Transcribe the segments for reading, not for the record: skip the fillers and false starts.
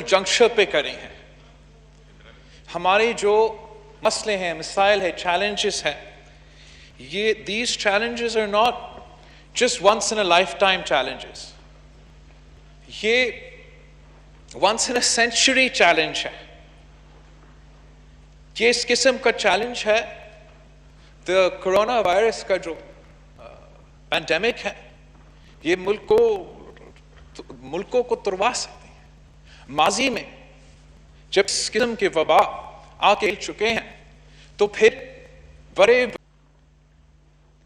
Junction پہ کرے ہیں. ہمارے جو مسئلے ہیں, مسائل ہیں, چیلنجز ہیں, یہ these challenges are not just once in a lifetime challenges. یہ once in a century challenge ہے. یہ اس قسم کا چیلنج ہے. کرونا وائرس کا جو پینڈیمک ہے, یہ ملکوں کو تروا سکتے ہیں. ماضی میں جب اس قسم کے وبا آ کے چکے ہیں تو پھر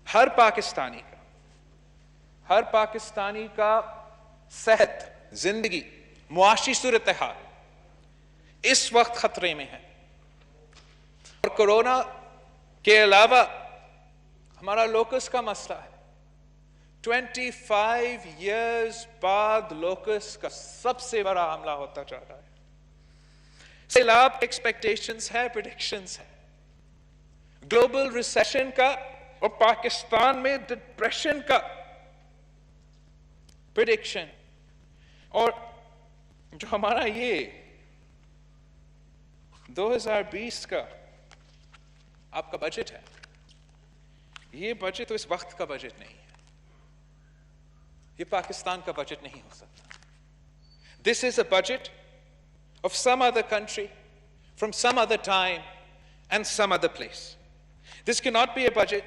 ہر پاکستانی کا صحت, زندگی, معاشی صورتحال اس وقت خطرے میں ہے. اور کرونا کے علاوہ ہمارا لوکس کا مسئلہ ہے. 25 years بعد لوکس کا سب سے بڑا حملہ ہوتا جا رہا ہے. سیلاب ایکسپیکٹیشنز ہے, پریڈکشنز ہے, گلوبل ریسیشن کا اور پاکستان میں ڈپریشن کا پریڈکشن. اور جو ہمارا یہ 2020 کا آپ کا بجٹ ہے, یہ بجٹ تو اس وقت کا بجٹ نہیں ہے, یہ پاکستان کا بجٹ نہیں ہو سکتا. This is a budget of some other country, from some other time and some other place. This cannot be a budget.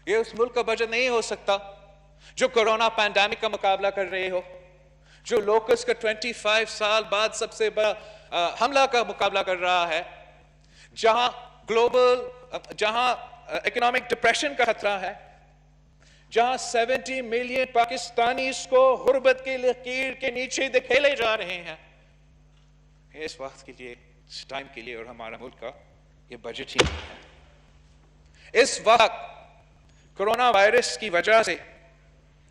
یہ اس ملک کا بجٹ نہیں ہو سکتا جو کرونا پینڈیمک کا مقابلہ کر رہے ہو, جو لوکس کا 25 سال بعد سب سے بڑا حملہ کا مقابلہ کر رہا ہے, جہاں اکنامک ڈپریشن کا خطرہ ہے, جہاں 70 ملین پاکستانیز کو غربت کی لکیر کے نیچے دھکیلے جا رہے ہیں. اس وقت کے لیے, اس ٹائم کے لیے اور ہمارا ملک کا یہ بجٹ ہی نہیں ہے. اس وقت کرونا وائرس کی وجہ سے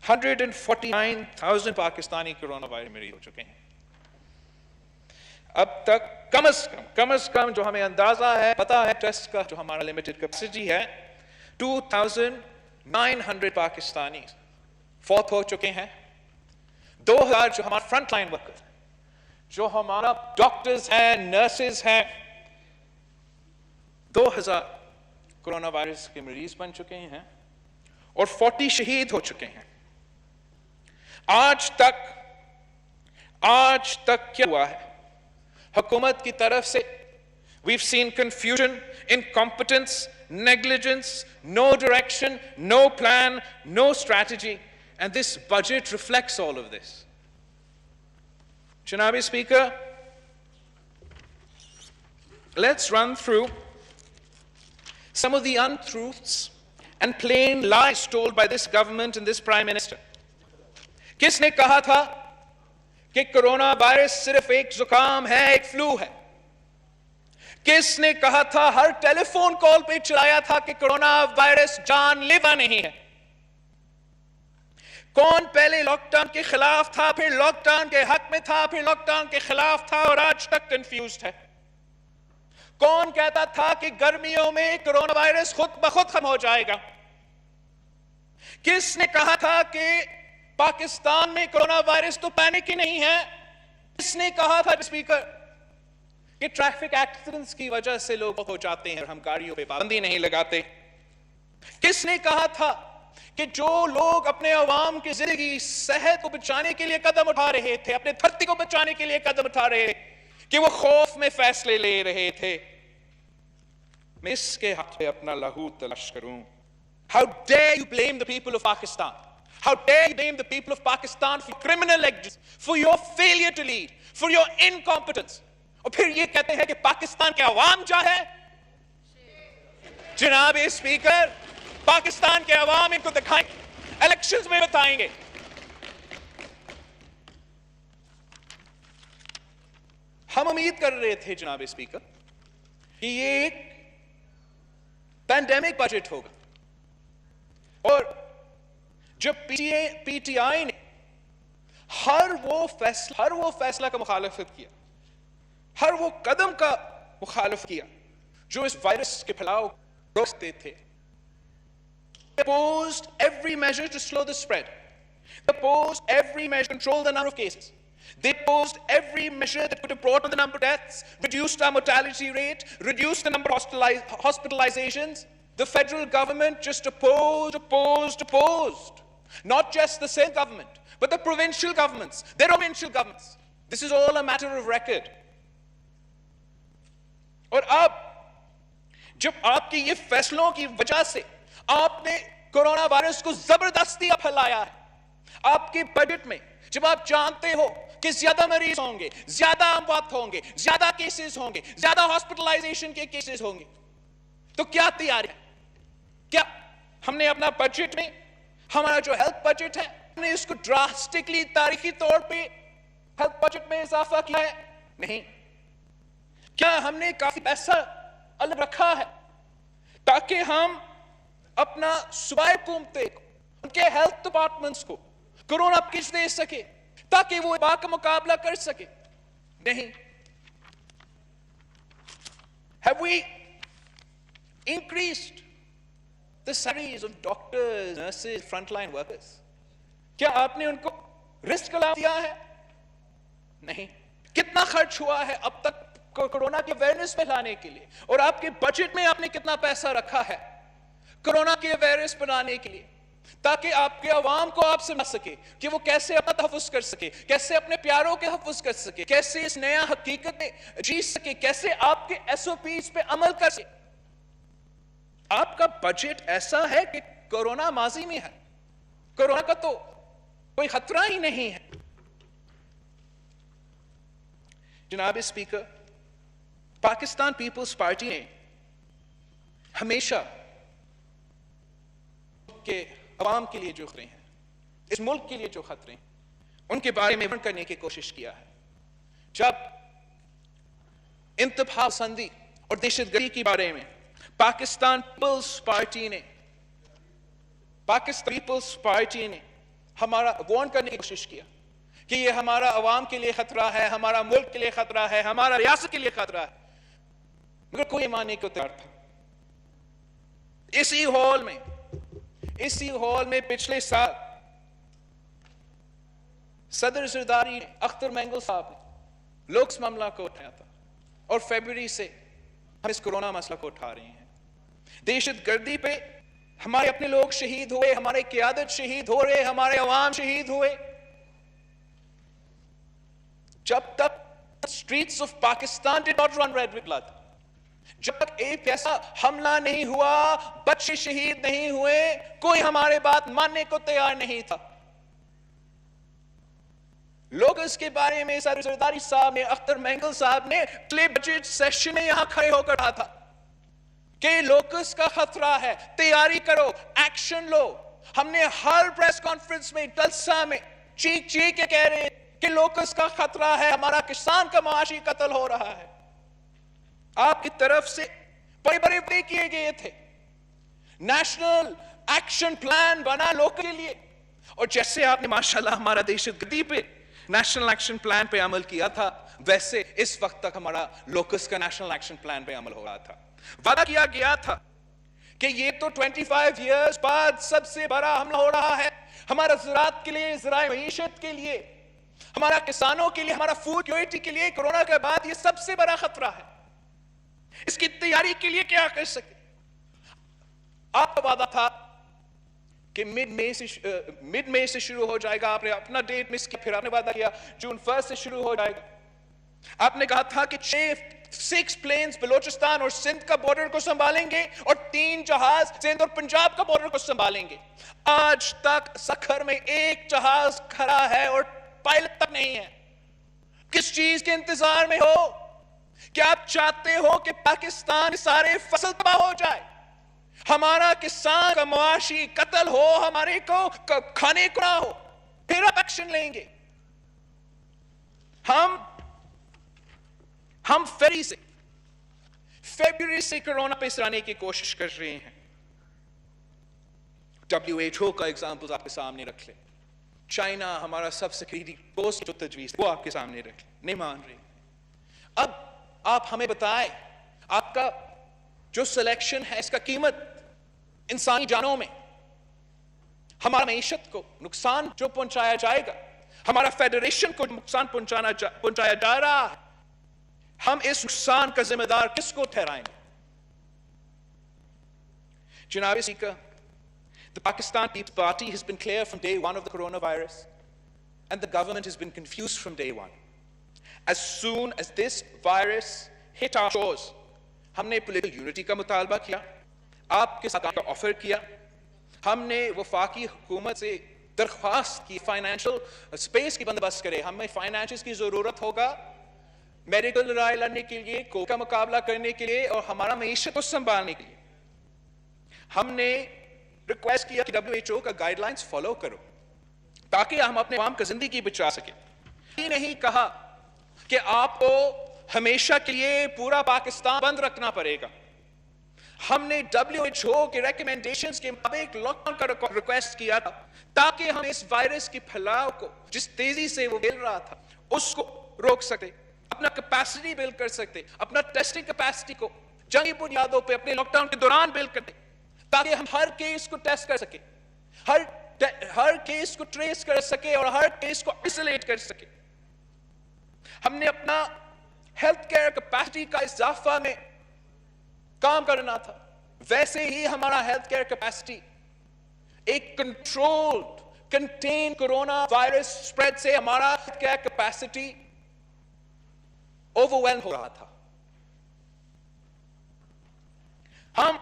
149,000 پاکستانی کرونا وائرس مریض ہو چکے ہیں. اب تک کم از کم جو ہمیں اندازہ ہے, پتا ہے ٹیسٹ کا جو ہمارا لمیٹڈ کیپیسٹی ہے, 2,900 پاکستانی فوت ہو چکے ہیں. 2,000 جو ہمارا فرنٹ لائن ورکر, جو ہمارا ڈاکٹرز ہیں, نرسز ہیں, 2,000 کرونا وائرس کے مریض بن چکے ہیں اور 40 شہید ہو چکے ہیں. آج تک کیا ہوا ہے حکومت کی طرف سے؟ We've seen confusion, incompetence, negligence, no direction, no plan, no strategy, and this budget reflects all of this. Janabi Speaker, let's run through some of the untruths and plain lies told by this government and this Prime Minister. کس نے کہا تھا کہ corona virus صرف ایک زکام ہے, ایک فلو ہے؟ کس نے کہا تھا, ہر ٹیلی فون کال پہ چلایا تھا کہ کرونا وائرس جان لیوا نہیں ہے؟ کون پہلے لاک ڈاؤن کے خلاف تھا, پھر لاک ڈاؤن کے حق میں تھا, پھر لاک ڈاؤن کے خلاف تھا اور آج تک کنفیوزڈ ہے؟ کون کہتا تھا کہ گرمیوں میں کرونا وائرس خود بخود ختم ہو جائے گا؟ کس نے کہا تھا کہ پاکستان میں کرونا وائرس تو پینک ہی نہیں ہے؟ کس نے کہا تھا اسپیکر کہ ٹریفک ایکسیڈنٹس کی وجہ سے لوگ ہو جاتے ہیں اور ہم گاڑیوں پہ پابندی نہیں لگاتے؟ کس نے کہا تھا کہ جو لوگ اپنے عوام کی زندگی, صحت کو بچانے کے لیے قدم اٹھا رہے تھے, اپنے دھرتی کو بچانے کے لیے قدم اٹھا رہے تھے, کہ وہ خوف میں فیصلے لے رہے تھے؟ میں اس کے حق پہ اپنا لہو تلاش کروں. How dare you blame the people of Pakistan? How dare you blame the people of Pakistan for criminal negligence, for your failure to lead, for your incompetence? اور پھر یہ کہتے ہیں کہ پاکستان کے عوام چاہے. جناب اسپیکر, پاکستان کے عوام ان کو دکھائیں, الیکشنز میں بتائیں گے. ہم امید کر رہے تھے جناب اسپیکر کہ یہ ایک پینڈیمک بجٹ ہوگا, اور جب پی ٹی آئی نے ہر وہ فیصلہ کا مخالفت کیا, ہر وہ قدم کا مخالف کیا جو اس وائرس کے پھیلاؤ کو روکتے تھے. They opposed every measure to slow the spread. They opposed every measure to control the number of cases. They opposed every measure that could have brought down the number of deaths, reduced our mortality rate, reduced the number of hospitalizations. The federal government just opposed. Not just the state government, but the provincial governments, their provincial governments. This is all a matter of record. اور اب جب آپ کے یہ فیصلوں کی وجہ سے آپ نے کورونا وائرس کو زبردستی پھیلایا ہے، آپ کے بجٹ میں جب آپ جانتے ہو کہ زیادہ مریض ہوں گے، زیادہ اموات ہوں گے، زیادہ کیسز ہوں گے، زیادہ ہاسپٹلائزیشن کے کیسز ہوں گے، تو کیا تیاری ہے؟ کیا ہم نے اپنا بجٹ میں، ہمارا جو ہیلتھ بجٹ ہے، ہم نے اس کو ڈراسٹکلی تاریخی طور پہ ہیلتھ بجٹ میں اضافہ کیا ہے؟ نہیں. کیا ہم نے کافی پیسہ الگ رکھا ہے تاکہ ہم اپنا صوبائی حکومتیں کو، ان کے ہیلتھ ڈپارٹمنٹس کو کورونا پیکج دے سکے تاکہ وہ وبا کا مقابلہ کر سکے؟ نہیں. Have we increased the salaries of doctors, nurses, frontline workers? کیا آپ نے ان کو رسک الاؤنس دیا ہے؟ نہیں. کتنا خرچ ہوا ہے اب تک کورونا کی اویئرنیس پھیلانے کے لیے، اور آپ کے بجٹ میں آپ نے کتنا پیسہ رکھا ہے کورونا کی اویئرنیس پھیلانے کے لیے، تاکہ آپ کے عوام کو آپ سمجھ سکے کہ وہ کیسے اپنا تحفظ کر سکے، کیسے اپنے پیاروں کے تحفظ کر سکے، کیسے اس نیا حقیقت میں جی سکے، کیسے آپ کے SOPs پہ عمل کر سکے. آپ کا بجٹ ایسا ہے کہ کورونا ماضی میں ہے، کورونا کا تو کوئی خطرہ ہی نہیں ہے. جناب اسپیکر، پاکستان پیپلز پارٹی نے ہمیشہ کہ عوام کے لیے جو خطرے ہیں، اس ملک کے لیے جو خطرے ہیں، ان کے بارے میں کرنے کی کوشش کیا ہے. جب انتہا پسندی اور دہشت گردی کے بارے میں پاکستان پیپلز پارٹی نے ہمارا وارن کرنے کی کوشش کیا کہ یہ ہمارا عوام کے لیے خطرہ ہے، ہمارا ملک کے لیے خطرہ ہے، ہمارا ریاست کے لیے خطرہ ہے، مگر کوئی ماننے کو تیار تھا. اسی ہال میں پچھلے سال صدر زرداری اختر مینگل صاحب نے لوگ اس معاملہ کو اٹھایا تھا، اور فیبروری سے ہم اس کورونا مسئلہ کو اٹھا رہے ہیں. دہشت گردی پہ ہمارے اپنے لوگ شہید ہوئے، ہمارے قیادت شہید ہو رہے، ہمارے عوام شہید ہوئے. جب تک streets of Pakistan did not run red with blood، جب تک ایک ایسا حملہ نہیں ہوا، بچے شہید نہیں ہوئے، کوئی ہمارے بات ماننے کو تیار نہیں تھا. لوگ اس کے بارے میں صدر زرداری صاحب نے، اختر مینگل صاحب نے پچھلے بجٹ سیشن میں یہاں کھڑے ہو کر کہا تھا کہ لوکس کا خطرہ ہے، تیاری کرو، ایکشن لو. ہم نے ہر پریس کانفرنس میں ڈلسا میں چیخ کے کہہ رہے ہیں کہ لوکس کا خطرہ ہے، ہمارا کسان کا معاشی قتل ہو رہا ہے. آپ کی طرف سے بڑے وعدے کیے گئے تھے، نیشنل ایکشن پلان بنا لوکل کے لیے، اور جیسے آپ نے ماشاءاللہ ہمارا دہشت گردی پہ نیشنل ایکشن پلان پہ عمل کیا تھا، ویسے اس وقت تک ہمارا لوکس کا نیشنل ایکشن پلان پہ عمل ہو رہا تھا. وعدہ کیا گیا تھا کہ یہ تو 25 ایئرز بعد سب سے بڑا حملہ ہو رہا ہے ہمارا زراعت کے لیے، ذرائع معیشت کے لیے، ہمارا کسانوں کے لیے، ہمارا فوڈ سیکورٹی کے لیے. کورونا کے بعد یہ سب سے بڑا خطرہ ہے. اس کی تیاری کے لیے کیا کر سکتے؟ آپ کا وعدہ تھا کہ مڈ مئی سے شروع ہو جائے گا. آپ نے اپنا ڈیٹ مس کیا، پھر آپ نے وعدہ کیا جون 1 سے شروع ہو جائے گا. آپ نے کہا تھا کہ 6 پلینز بلوچستان اور سندھ کا بارڈر کو سنبھالیں گے، اور 3 جہاز سندھ اور پنجاب کا بارڈر کو سنبھالیں گے. آج تک سکھر میں ایک جہاز کھڑا ہے اور پائلٹ تک نہیں ہے. کس چیز کے انتظار میں ہو؟ کیا آپ چاہتے ہو کہ پاکستان کے سارے فصل تباہ ہو جائے، ہمارا کسان کا معاشی قتل ہو، ہمارے کو کھانے کو نہ ہو، پھر آپ ایکشن لیں گے؟ ہم فیبروری سے کورونا پہ سرانے کی کوشش کر رہے ہیں. WHO کا ایگزامپل آپ کے سامنے رکھ لیں. چائنا ہمارا سب سے قریبی دوست جو تجویز وہ آپ کے سامنے رکھ لیں، نہیں مان رہے. اب آپ ہمیں بتائیں، آپ کا جو سلیکشن ہے اس کا قیمت انسانی جانوں میں، ہمارا معیشت کو نقصان جو پہنچایا جائے گا، ہمارا فیڈریشن کو نقصان پہنچایا جا رہا ہے. ہم اس نقصان کا ذمہ دار کس کو ٹھہرائیں گے؟ جناب speaker, the Pakistan People's Party has been clear from day one of the coronavirus, and the government has been confused from day one. As soon as this virus hit our shores, ہم نے political unity کا مطالبہ کیا, آپ کے ساتھ offer کیا, ہم نے وفاقی حکومت سے درخواست کی فائنینشل اسپیس کی بندوبست کرے, ہمیں فائنینشز کی ضرورت ہوگا میڈیکل لڑائی لڑنے کے لیے, کووڈ کا مقابلہ کرنے کے لیے اور ہمارا معیشت کو سنبھالنے کے لیے. ہم نے ریکویسٹ کیا کہ WHO کا گائیڈ لائنز فالو کرو تاکہ ہم اپنے عوام کا زندگی بچا سکیں. یہ نہیں کہا کہ آپ کو ہمیشہ کے لیے پورا پاکستان بند رکھنا پڑے گا. ہم نے WHO کے ریکمنڈیشنز کے مطابق لاک ڈاؤن کا ریکویسٹ کیا تھا تاکہ ہم اس وائرس کی پھیلاؤ کو جس تیزی سے وہ پھیل رہا تھا اس کو روک سکتے, اپنا کیپیسٹی بلڈ کر سکتے, اپنا ٹیسٹنگ کیپیسٹی کو جنگی بنیادوں پہ اپنے لاک ڈاؤن کے دوران بلڈ کرتے تاکہ ہم ہر کیس کو ٹیسٹ کر سکیں, ہر کیس کو ٹریس کر سکے اور ہر کیس کو آئسولیٹ کر سکے. ہم نے اپنا ہیلتھ کیئر کیپیسٹی کا اضافہ میں کام کرنا تھا. ویسے ہی ہمارا ہیلتھ کیئر کیپیسٹی ایک controlled contain corona virus spread سے ہمارا ہیلتھ کیئر کیپیسٹی اوور ویلم ہو رہا تھا. ہم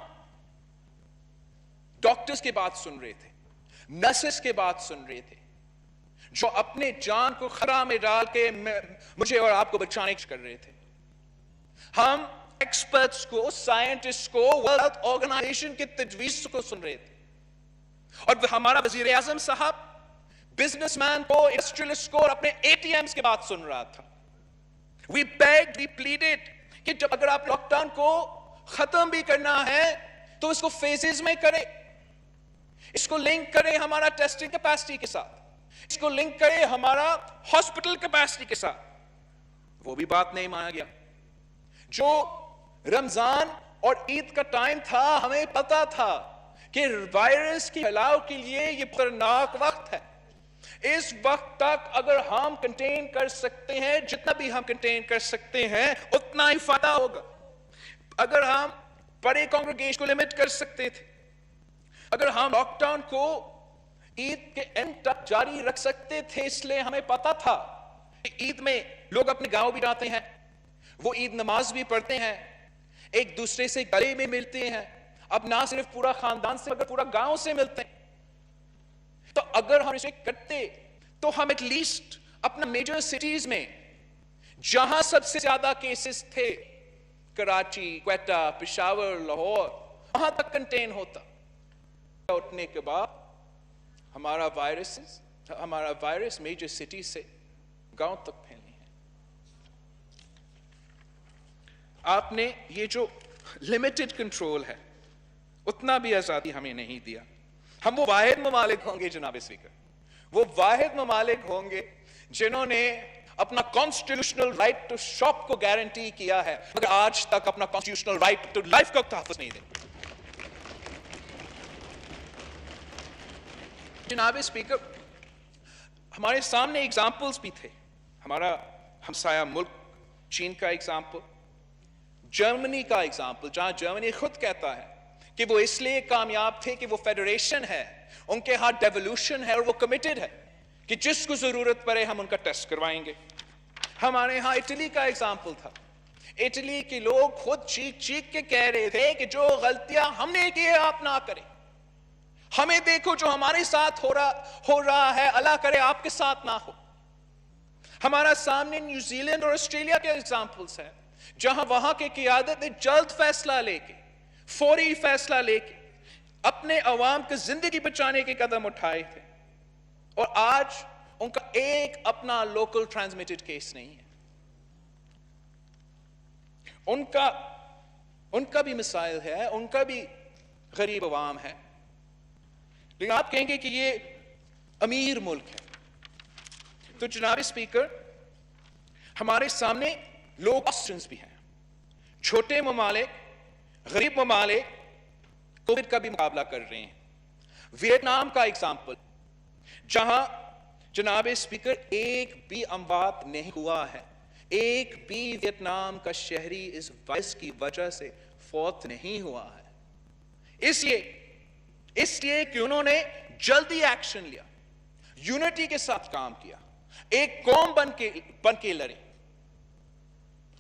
ڈاکٹرز کی بات سن رہے تھے, نرسز کی بات سن رہے تھے جو اپنے جان کو خطرہ میں ڈال کے مجھے اور آپ کو بچانے کر رہے تھے. ہم ایکسپرٹس کو, سائنٹسٹ کو, ورلڈ ہیلتھ آرگنائزیشن کی تجویز کو سن رہے تھے. اور ہمارا وزیر اعظم صاحب بزنس مین کو, انڈسٹریلسٹ کو اور اپنے ATMs کی بات سن رہا تھا. We begged, we pleaded کہ جب اگر آپ لاک ڈاؤن کو ختم بھی کرنا ہے تو اس کو فیزز میں کرے, اس کو لنک کرے ہمارا ٹیسٹنگ کیپیسٹی کے ساتھ, اس کو لنک کرے ہمارا ہاسپٹل کیپیسٹی کے ساتھ. وہ بھی بات نہیں مانا گیا. جو رمضان اور عید کا ٹائم تھا, ہمیں پتا تھا کہ وائرس کی پھیلاؤ کے لیے یہ خطرناک وقت ہے. اس وقت تک اگر ہم کنٹین کر سکتے ہیں, جتنا بھی ہم کنٹین کر سکتے ہیں اتنا ہی فائدہ ہوگا. اگر ہم بڑے کانگریگیشن کو لمٹ کر سکتے تھے, اگر ہم لاک ڈاؤن کو عید کے اینڈ تک جاری رکھ سکتے تھے, اس لیے ہمیں پتا تھا کہ عید میں لوگ اپنے گاؤں بھی جاتے ہیں, وہ عید نماز بھی پڑھتے ہیں, ایک دوسرے سے گلے میں ملتے ہیں, اب نہ صرف پورا خاندان سے مگر پورا گاؤں سے ملتے ہیں. تو اگر ہم اسے کرتے تو ہم ایٹ لیسٹ اپنا میجر سٹیز میں جہاں سب سے زیادہ کیسز تھے, کراچی, کوئٹہ, پشاور, لاہور, وہاں تک کنٹین ہوتا. اٹھنے کے بعد ہمارا وائرس میجر سٹی سے گاؤں تک پھیلنی ہے. آپ نے یہ جو لمیٹڈ کنٹرول ہے اتنا بھی آزادی ہمیں نہیں دیا. ہم وہ واحد ممالک ہوں گے جناب اسپیکر, وہ واحد ممالک ہوں گے جنہوں نے اپنا کانسٹیٹیوشنل رائٹ ٹو شاپ کو گارنٹی کیا ہے مگر آج تک اپنا کانسٹیٹیوشنل رائٹ ٹو لائف کا تحفظ نہیں دے. جناب اسپیکر, ہمارے سامنے ایگزامپلز بھی تھے. ہمارا ہمسایہ ملک چین کا ایگزامپل, جرمنی کا ایگزامپل, جہاں جرمنی خود کہتا ہے کہ وہ اس لیے کامیاب تھے کہ وہ فیڈریشن ہے, ان کے ہاں ڈیولوشن ہے اور وہ کمیٹڈ ہے کہ جس کو ضرورت پڑے ہم ان کا ٹیسٹ کروائیں گے. ہمارے ہاں اٹلی کا ایگزامپل تھا. اٹلی کے لوگ خود چیخ چیخ کے کہہ رہے تھے کہ جو غلطیاں ہم نے کی آپ نہ کریں, ہمیں دیکھو جو ہمارے ساتھ ہو رہا ہے, اللہ کرے آپ کے ساتھ نہ ہو. ہمارا سامنے نیوزی لینڈ اور آسٹریلیا کے ایگزامپلس ہیں جہاں وہاں کی قیادت نے جلد فیصلہ لے کے, فوری فیصلہ لے کے اپنے عوام کی زندگی بچانے کے قدم اٹھائے تھے, اور آج ان کا ایک اپنا لوکل ٹرانسمیٹڈ کیس نہیں ہے. ان کا بھی مسائل ہے, ان کا بھی غریب عوام ہے. لیکن آپ کہیں گے کہ یہ امیر ملک ہے. تو جناب اسپیکر, ہمارے سامنے لو آپشنز بھی ہیں. چھوٹے ممالک, غریب ممالک کووڈ کا بھی مقابلہ کر رہے ہیں. ویتنام کا ایگزامپل, جہاں جناب اسپیکر ایک بھی اموات نہیں ہوا ہے, ایک بھی ویتنام کا شہری اس وائرس کی وجہ سے فوت نہیں ہوا ہے. اس لیے کہ انہوں نے جلدی ایکشن لیا, یونٹی کے ساتھ کام کیا, ایک قوم بن کے لڑے.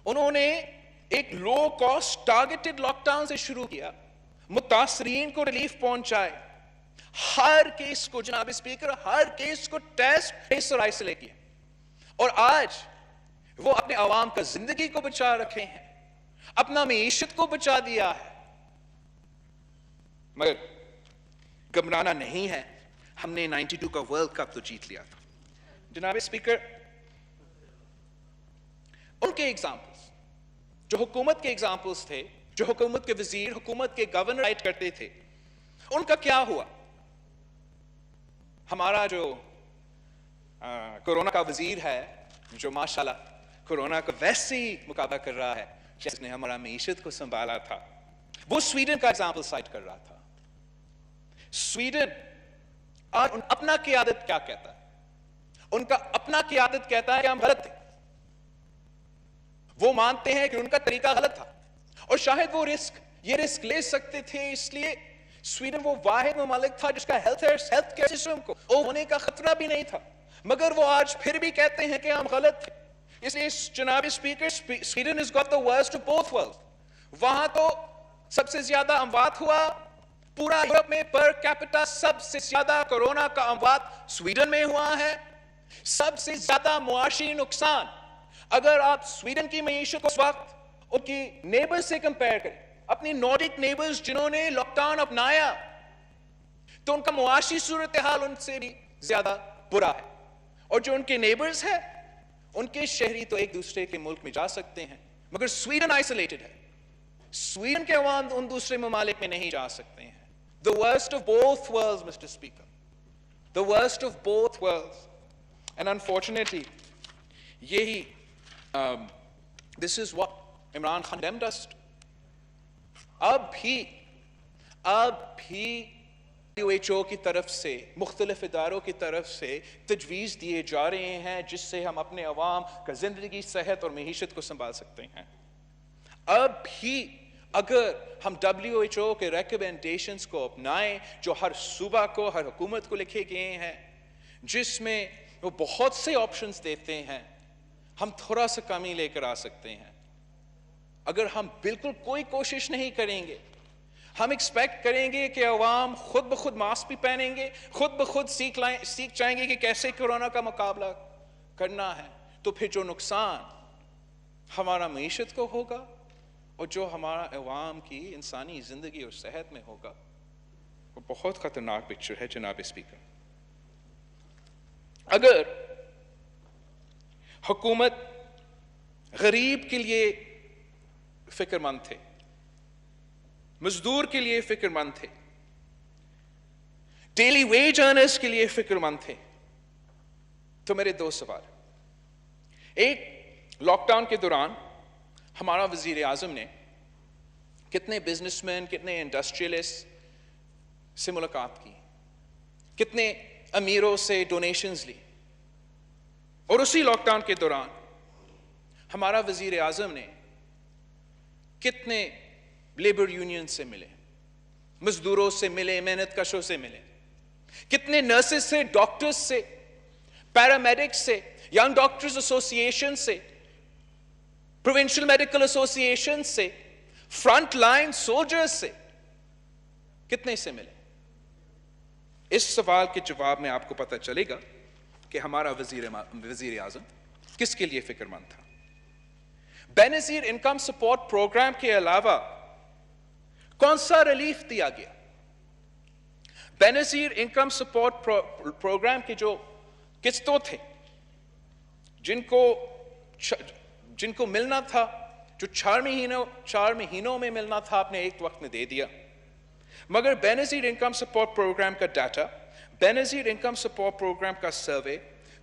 انہوں نے ایک low cost targeted lockdown سے شروع کیا, متاثرین کو ریلیف پہنچائے, ہر کیس کو جناب اسپیکر ہر کیس کو ٹیسٹ اور آئسولیٹ کیا, اور آج وہ اپنے عوام کا زندگی کو بچا رکھے ہیں, اپنا معیشت کو بچا دیا ہے. مگر گھبرانا نہیں ہے, ہم نے 92 کا ورلڈ کپ تو جیت لیا تھا. جناب اسپیکر, ان کے ایگزامپلس جو حکومت کے ایگزامپلس تھے, جو حکومت کے وزیر, حکومت کے گورنر رائٹ کرتے تھے, ان کا کیا ہوا؟ ہمارا جو کورونا کا وزیر ہے, جو ماشاءاللہ کورونا کا ویسے ہی مقابلہ کر رہا ہے جس نے ہمارا معیشت کو سنبھالا تھا, وہ سویڈن کا ایگزامپل سائٹ کر رہا تھا. سویڈن اور اپنا قیادت کیا کہتا ہے؟ ان کا اپنا قیادت کہتا ہے کہ ہم غلط تھے. وہ مانتے ہیں کہ ان کا طریقہ غلط تھا, اور شاید وہ یہ رسک لے سکتے تھے. اس لیے سویڈن وہ واحد ممالک تھا جس کا ہیلتھ کیئر سسٹم کو ہونے کا خطرہ بھی نہیں تھا, مگر وہ آج پھر بھی کہتے ہیں کہ ہم غلط تھے. اس لیے جناب speaker, Sweden has got the worst of both worlds. وہاں تو سب سے زیادہ اموات ہوا پورا یورپ میں, پر کیپٹا سب سے زیادہ کورونا کا اموات سویڈن میں ہوا ہے. سب سے زیادہ معاشی نقصان, اگر آپ سویڈن کی معیشت کو اس وقت ان کی نیبر سے کمپیئر کریں, اپنی نارڈک نیبرز جنہوں نے لاک ڈاؤن اپنایا, تو ان کا معاشی صورتحال ان سے بھی زیادہ برا ہے. اور جو ان کے نیبرز ہیں, ان کے شہری تو ایک دوسرے کے ملک میں جا سکتے ہیں, مگر سویڈن آئسولیٹڈ ہے. سویڈن کے عوام ان دوسرے ممالک میں نہیں جا سکتے ہیں. The worst of both worlds, Mr. Speaker. The worst of both worlds. And unfortunately, this is what Imran Khan condemned us to. اب بھی WHO کی طرف سے, مختلف اداروں کی طرف سے تجویز دیے جا رہے ہیں جس سے ہم اپنے عوام کا زندگی, صحت اور معیشت کو سنبھال سکتے ہیں. اب بھی اگر ہم WHO کے ریکمنڈیشنز کو اپنائیں جو ہر صوبہ کو, ہر حکومت کو لکھے گئے ہیں, جس میں وہ بہت سے آپشنز دیتے ہیں, ہم تھوڑا سا کمی لے کر آ سکتے ہیں. اگر ہم بالکل کوئی کوشش نہیں کریں گے, ہم ایکسپیکٹ کریں گے کہ عوام خود بخود ماسک بھی پہنیں گے, خود بخود سیکھ جائیں گے کہ کیسے کورونا کا مقابلہ کرنا ہے, تو پھر جو نقصان ہمارا معیشت کو ہوگا اور جو ہمارا عوام کی انسانی زندگی اور صحت میں ہوگا, وہ بہت خطرناک پکچر ہے. جناب اسپیکر, اگر حکومت غریب کے لیے فکر مند تھے, مزدور کے لیے فکر مند تھے, ڈیلی ویج ارنرز کے لیے فکر مند تھے, تو میرے دو سوال. ایک, لاک ڈاؤن کے دوران ہمارا وزیر اعظم نے کتنے بزنس مین, کتنے انڈسٹریلسٹ سے ملاقات کی, کتنے امیروں سے ڈونیشنز لی, اور اسی لاک ڈاؤن کے دوران ہمارا وزیر اعظم نے کتنے لیبر یونین سے ملے, مزدوروں سے ملے, محنت کشوں سے ملے, کتنے نرسز سے, ڈاکٹرز سے, پیرامیڈکس سے, ینگ ڈاکٹرز ایسوسی ایشن سے, پروونشل میڈیکل ایسوسی ایشن سے, فرنٹ لائن سولجرز سے, کتنے سے ملے؟ اس سوال کے جواب میں آپ کو پتہ چلے گا کہ ہمارا وزیر اعظم کس کے لیے فکر مند تھا. بے نظیر انکم سپورٹ پروگرام کے علاوہ کون سا ریلیف دیا گیا؟ بے نظیر انکم سپورٹ پروگرام کے جو قسطوں تھے, جن کو ملنا تھا, جو 4 مہینوں میں ملنا تھا, آپ نے ایک وقت میں دے دیا. مگر بے نظیر انکم سپورٹ پروگرام کا ڈیٹا, بے نظیر انکم سپورٹ پروگرام کا سروے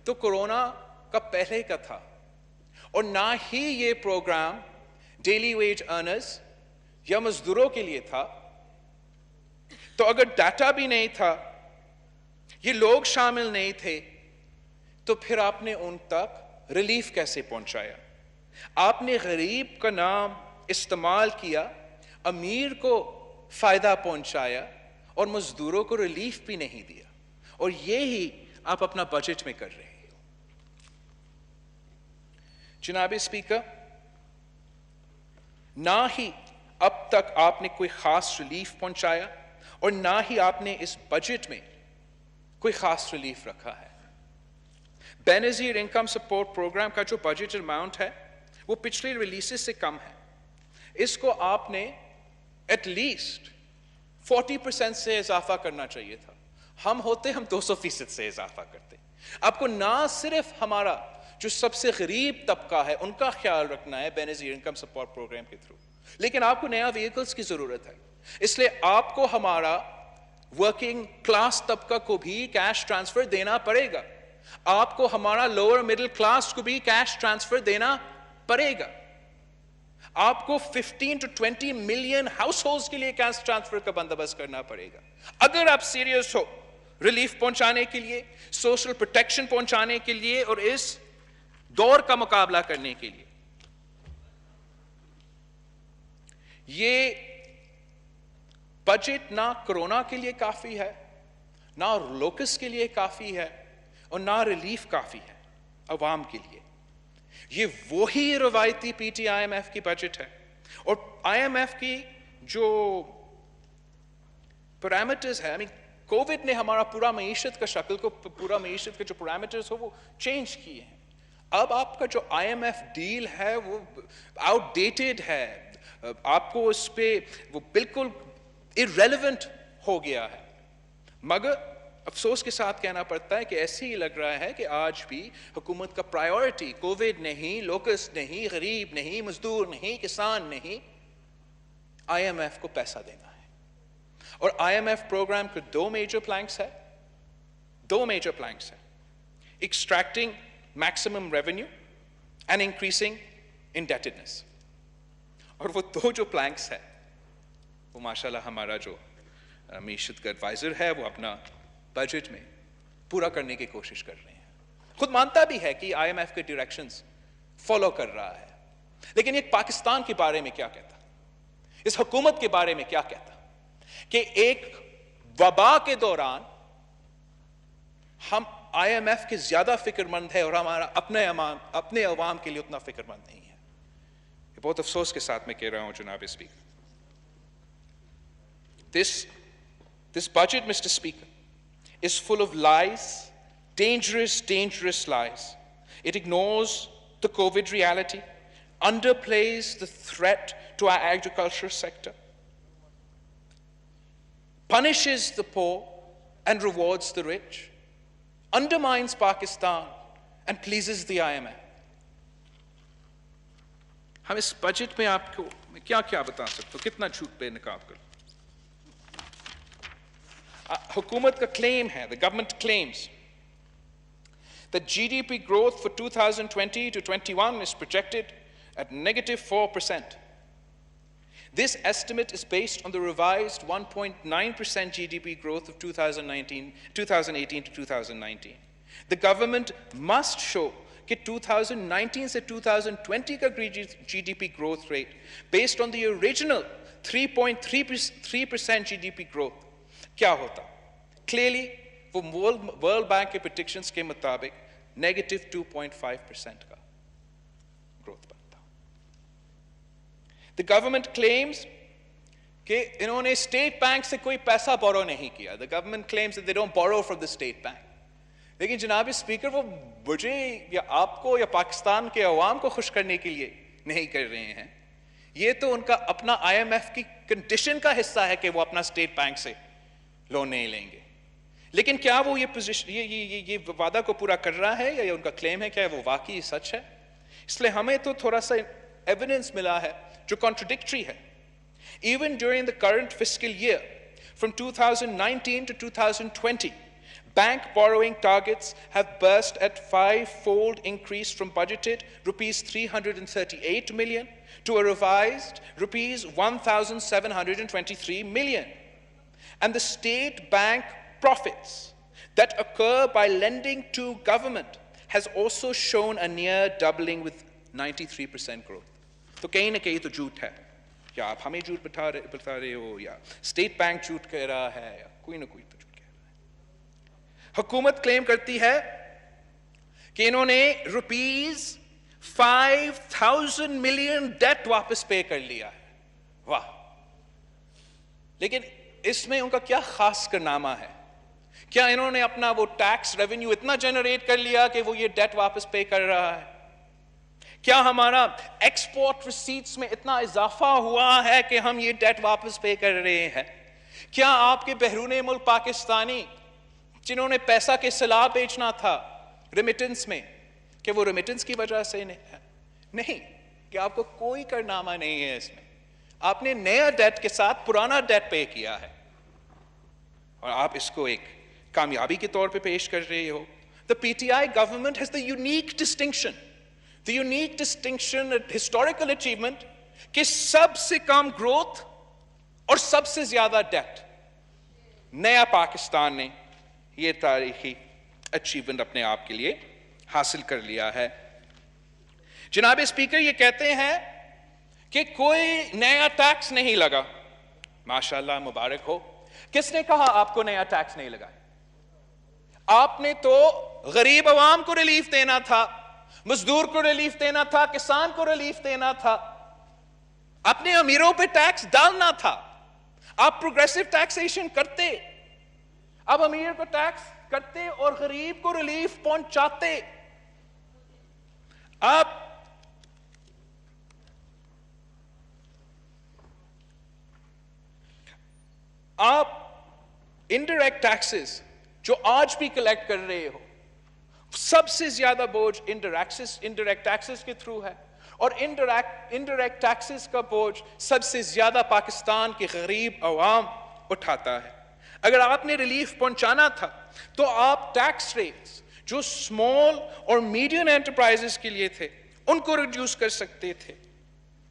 تو کورونا کا پہلے کا تھا, اور نہ ہی یہ پروگرام ڈیلی ویج ارنرز یا مزدوروں کے لیے تھا. تو اگر ڈیٹا بھی نہیں تھا, یہ لوگ شامل نہیں تھے, تو پھر آپ نے ان تک ریلیف کیسے پہنچایا؟ آپ نے غریب کا نام استعمال کیا، امیر کو فائدہ پہنچایا اور مزدوروں کو ریلیف بھی نہیں دیا، اور یہی آپ اپنا بجٹ میں کر رہے ہو۔ جناب اسپیکر، نہ ہی اب تک آپ نے کوئی خاص ریلیف پہنچایا اور نہ ہی آپ نے اس بجٹ میں کوئی خاص ریلیف رکھا ہے۔ بے نظیر انکم سپورٹ پروگرام کا جو بجٹ اماؤنٹ ہے وہ پچھلی ریلیسز سے کم ہے، اس کو آپ نے ایٹ لیسٹ 40% سے اضافہ کرنا چاہیے تھا۔ ہم 200% سے اضافہ کرتے۔ آپ کو نہ صرف ہمارا جو سب سے غریب طبقہ ہے ان کا خیال رکھنا ہے بے نظیر انکم سپورٹ پروگرام کے تھرو، لیکن آپ کو نیا وہیکلز کی ضرورت ہے، اس لیے آپ کو ہمارا ورکنگ کلاس طبقہ کو بھی کیش ٹرانسفر دینا پڑے گا، آپ کو ہمارا لوور مڈل کلاس کو بھی کیش ٹرانسفر دینا پڑے گا، آپ کو 15 to 20 ملین ہاؤس ہولڈز کے لیے کیش ٹرانسفر کا بندوبست کرنا پڑے گا۔ اگر آپ سیریس ہو ریلیف پہنچانے کے لیے، سوشل پروٹیکشن پہنچانے کے لیے اور اس دور کا مقابلہ کرنے کے لیے، یہ بجٹ نہ کرونا کے لیے کافی ہے، نہ لوکس کے لیے کافی ہے، اور نہ ریلیف کافی ہے عوام کے لیے۔ یہ وہی روایتی P T I M F کی بجٹ ہے، اور آئی ایم ایف کی جو پیرامیٹرز ہے، کووڈ نے ہمارا پورا معیشت کا شکل کو، پورا معیشت کے جو پیرامیٹرز ہو وہ چینج کیے ہیں۔ اب آپ کا جو آئی ایم ایف ڈیل ہے وہ آؤٹ ڈیٹڈ ہے، آپ کو اس پہ وہ بالکل irrelevant ہو گیا ہے، مگر افسوس کے ساتھ کہنا پڑتا ہے کہ ایسے ہی لگ رہا ہے کہ آج بھی حکومت کا پرائیورٹی کووڈ نہیں، لوکس نہیں، غریب نہیں، مزدور نہیں، کسان نہیں، آئی ایم ایف کو پیسہ دینا ہے۔ اور آئی ایم ایف پروگرام کے دو میجر پلانکس ہیں، extracting maximum revenue and increasing indebtedness, اور وہ دو جو پلانکس ہیں وہ ماشاءاللہ ہمارا جو معیشت کا ایڈوائزر ہے وہ اپنا بجٹ میں پورا کرنے کی کوشش کر رہے ہیں، خود مانتا بھی ہے کہ آئی ایم ایف کے ڈائریکشنز فالو کر رہا ہے، لیکن یہ پاکستان کے بارے میں کیا کہتا، اس حکومت کے بارے میں کیا کہتا کہ ایک وبا کے دوران ہم آئی ایم ایف کے زیادہ فکر مند ہے اور ہمارا اپنے عوام کے لیے اتنا فکر مند نہیں ہے۔ یہ بہت افسوس کے ساتھ میں کہہ رہا ہوں جناب speaker. This budget, Mr. Speaker, is full of lies, dangerous lies. It ignores the COVID reality, underplays the threat to our agriculture sector, punishes the poor and rewards the rich, undermines Pakistan and pleases the IMF. ہم اس budget میں آپ کو کیا بتا سکتے ہو، کتنا جھوٹ بے نقاب کر۔ حکومت کا claim ہے, the government claims that GDP growth for 2020 to 21 is projected at -4%. This estimate is based on the revised 1.9% GDP growth of 2018 to 2019. The government must show that 2019 سے 2020 کا GDP growth rate based on the original 3.3% GDP growth کیا ہوتا. Clearly وہ world bank کے predictions کے مطابق -2.5% کا growth بنتا. The government claims کہ انہوں نے اسٹیٹ بینک سے کوئی پیسہ بورو نہیں کیا. The government claims that they don't borrow from the state bank. لیکن جناب اسپیکر وہ مجھے یا آپ کو یا پاکستان کے عوام کو خوش کرنے کے لیے نہیں کر رہے ہیں. یہ تو ان کا اپنا آئی ایم ایف کی کنڈیشن کا حصہ ہے کہ وہ اپنا اسٹیٹ بینک سے لون نہیں لیں گے. لیکن کیا وہ یہ وعدہ کو پورا کر رہا ہے یا ان کا کلیم ہے, کیا وہ واقعی سچ ہے؟ اس لیے ہمیں تو تھوڑا سا ایویڈنس ملا ہے جو کانٹرڈکٹری ہے. Even during the current fiscal year, from 2019 to 2020, bank borrowing targets have burst at 5-fold increase from budgeted rupees 338 million to a revised rupees 1,723 million. And the state bank profits that occur by lending to government has also shown a near doubling with 93% growth. تو کہیں نہ کہیں تو جھوٹ ہے, یا آپ ہمیں جھوٹ بتا رہے ہو, یا اسٹیٹ بینک جھوٹ کہہ رہا ہے, یا کوئی نہ کوئی تو جھوٹ کہہ رہا ہے. حکومت کلیم کرتی ہے کہ انہوں نے ₹5,000 ملین ڈیٹ واپس پے کر لیا ہے. واہ, لیکن اس میں ان کا کیا خاص کارنامہ ہے؟ کیا انہوں نے اپنا وہ ٹیکس ریونیو اتنا جنریٹ کر لیا کہ وہ یہ ڈیٹ واپس پے کر رہا ہے؟ کیا ہمارا ایکسپورٹ ریسیٹس میں اتنا اضافہ ہوا ہے کہ ہم یہ ڈیٹ واپس پے کر رہے ہیں؟ کیا آپ کے بیرون ملک پاکستانی جنہوں نے پیسہ کے سلاح بیچنا تھا ریمیٹنس میں, کہ وہ ریمیٹنس کی وجہ سے نہیں, کہ آپ کو کوئی کارنامہ نہیں ہے اس میں. آپ نے نیا ڈیٹ کے ساتھ پرانا ڈیٹ پے کیا ہے اور آپ اس کو ایک کامیابی کے طور پہ پیش کر رہے ہو. The PTI government has the unique distinction, historical achievement کہ سب سے کم گروتھ اور سب سے زیادہ ڈیٹ. نیا پاکستان نے یہ تاریخی اچیومنٹ اپنے آپ کے لیے حاصل کر لیا ہے. جناب اسپیکر یہ کہتے ہیں کہ کوئی نیا ٹیکس نہیں لگا. ماشاءاللہ, مبارک ہو. کس نے کہا آپ کو نیا ٹیکس نہیں لگا؟ آپ نے تو غریب عوام کو ریلیف دینا تھا, مزدور کو ریلیف دینا تھا, کسان کو ریلیف دینا تھا, اپنے امیروں پہ ٹیکس ڈالنا تھا. آپ پروگریسو ٹیکسیشن کرتے, اب امیر کو ٹیکس کرتے اور غریب کو ریلیف پہنچاتے. آپ انڈائریکٹ ٹیکسز جو آج بھی کلیکٹ کر رہے ہو, سب سے زیادہ بوجھ انڈائریکٹ ٹیکسز کے تھرو ہے, اور انڈائریکٹ ٹیکسز کا بوجھ سب سے زیادہ پاکستان کے غریب عوام اٹھاتا ہے. اگر آپ نے ریلیف پہنچانا تھا تو آپ ٹیکس ریٹس جو اسمال اور میڈیم انٹرپرائزز کے لیے تھے ان کو ریڈیوس کر سکتے تھے,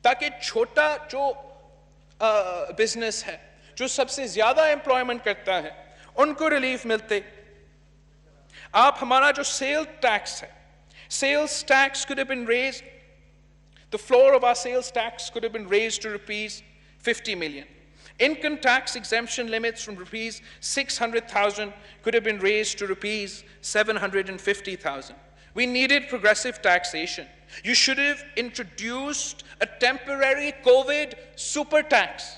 تاکہ چھوٹا جو بزنس ہے, جو سب سے زیادہ امپلائمنٹ کرتا ہے, ان کو ریلیف ملتے. آپ ہمارا جو سیل ٹیکس ہے, sales tax could have been raised, the floor of our sales tax could have been raised to rupees 50 million. Income tax exemption limits from rupees 600,000 could have been raised to rupees 750,000. We needed progressive taxation. You should have introduced a temporary COVID super tax.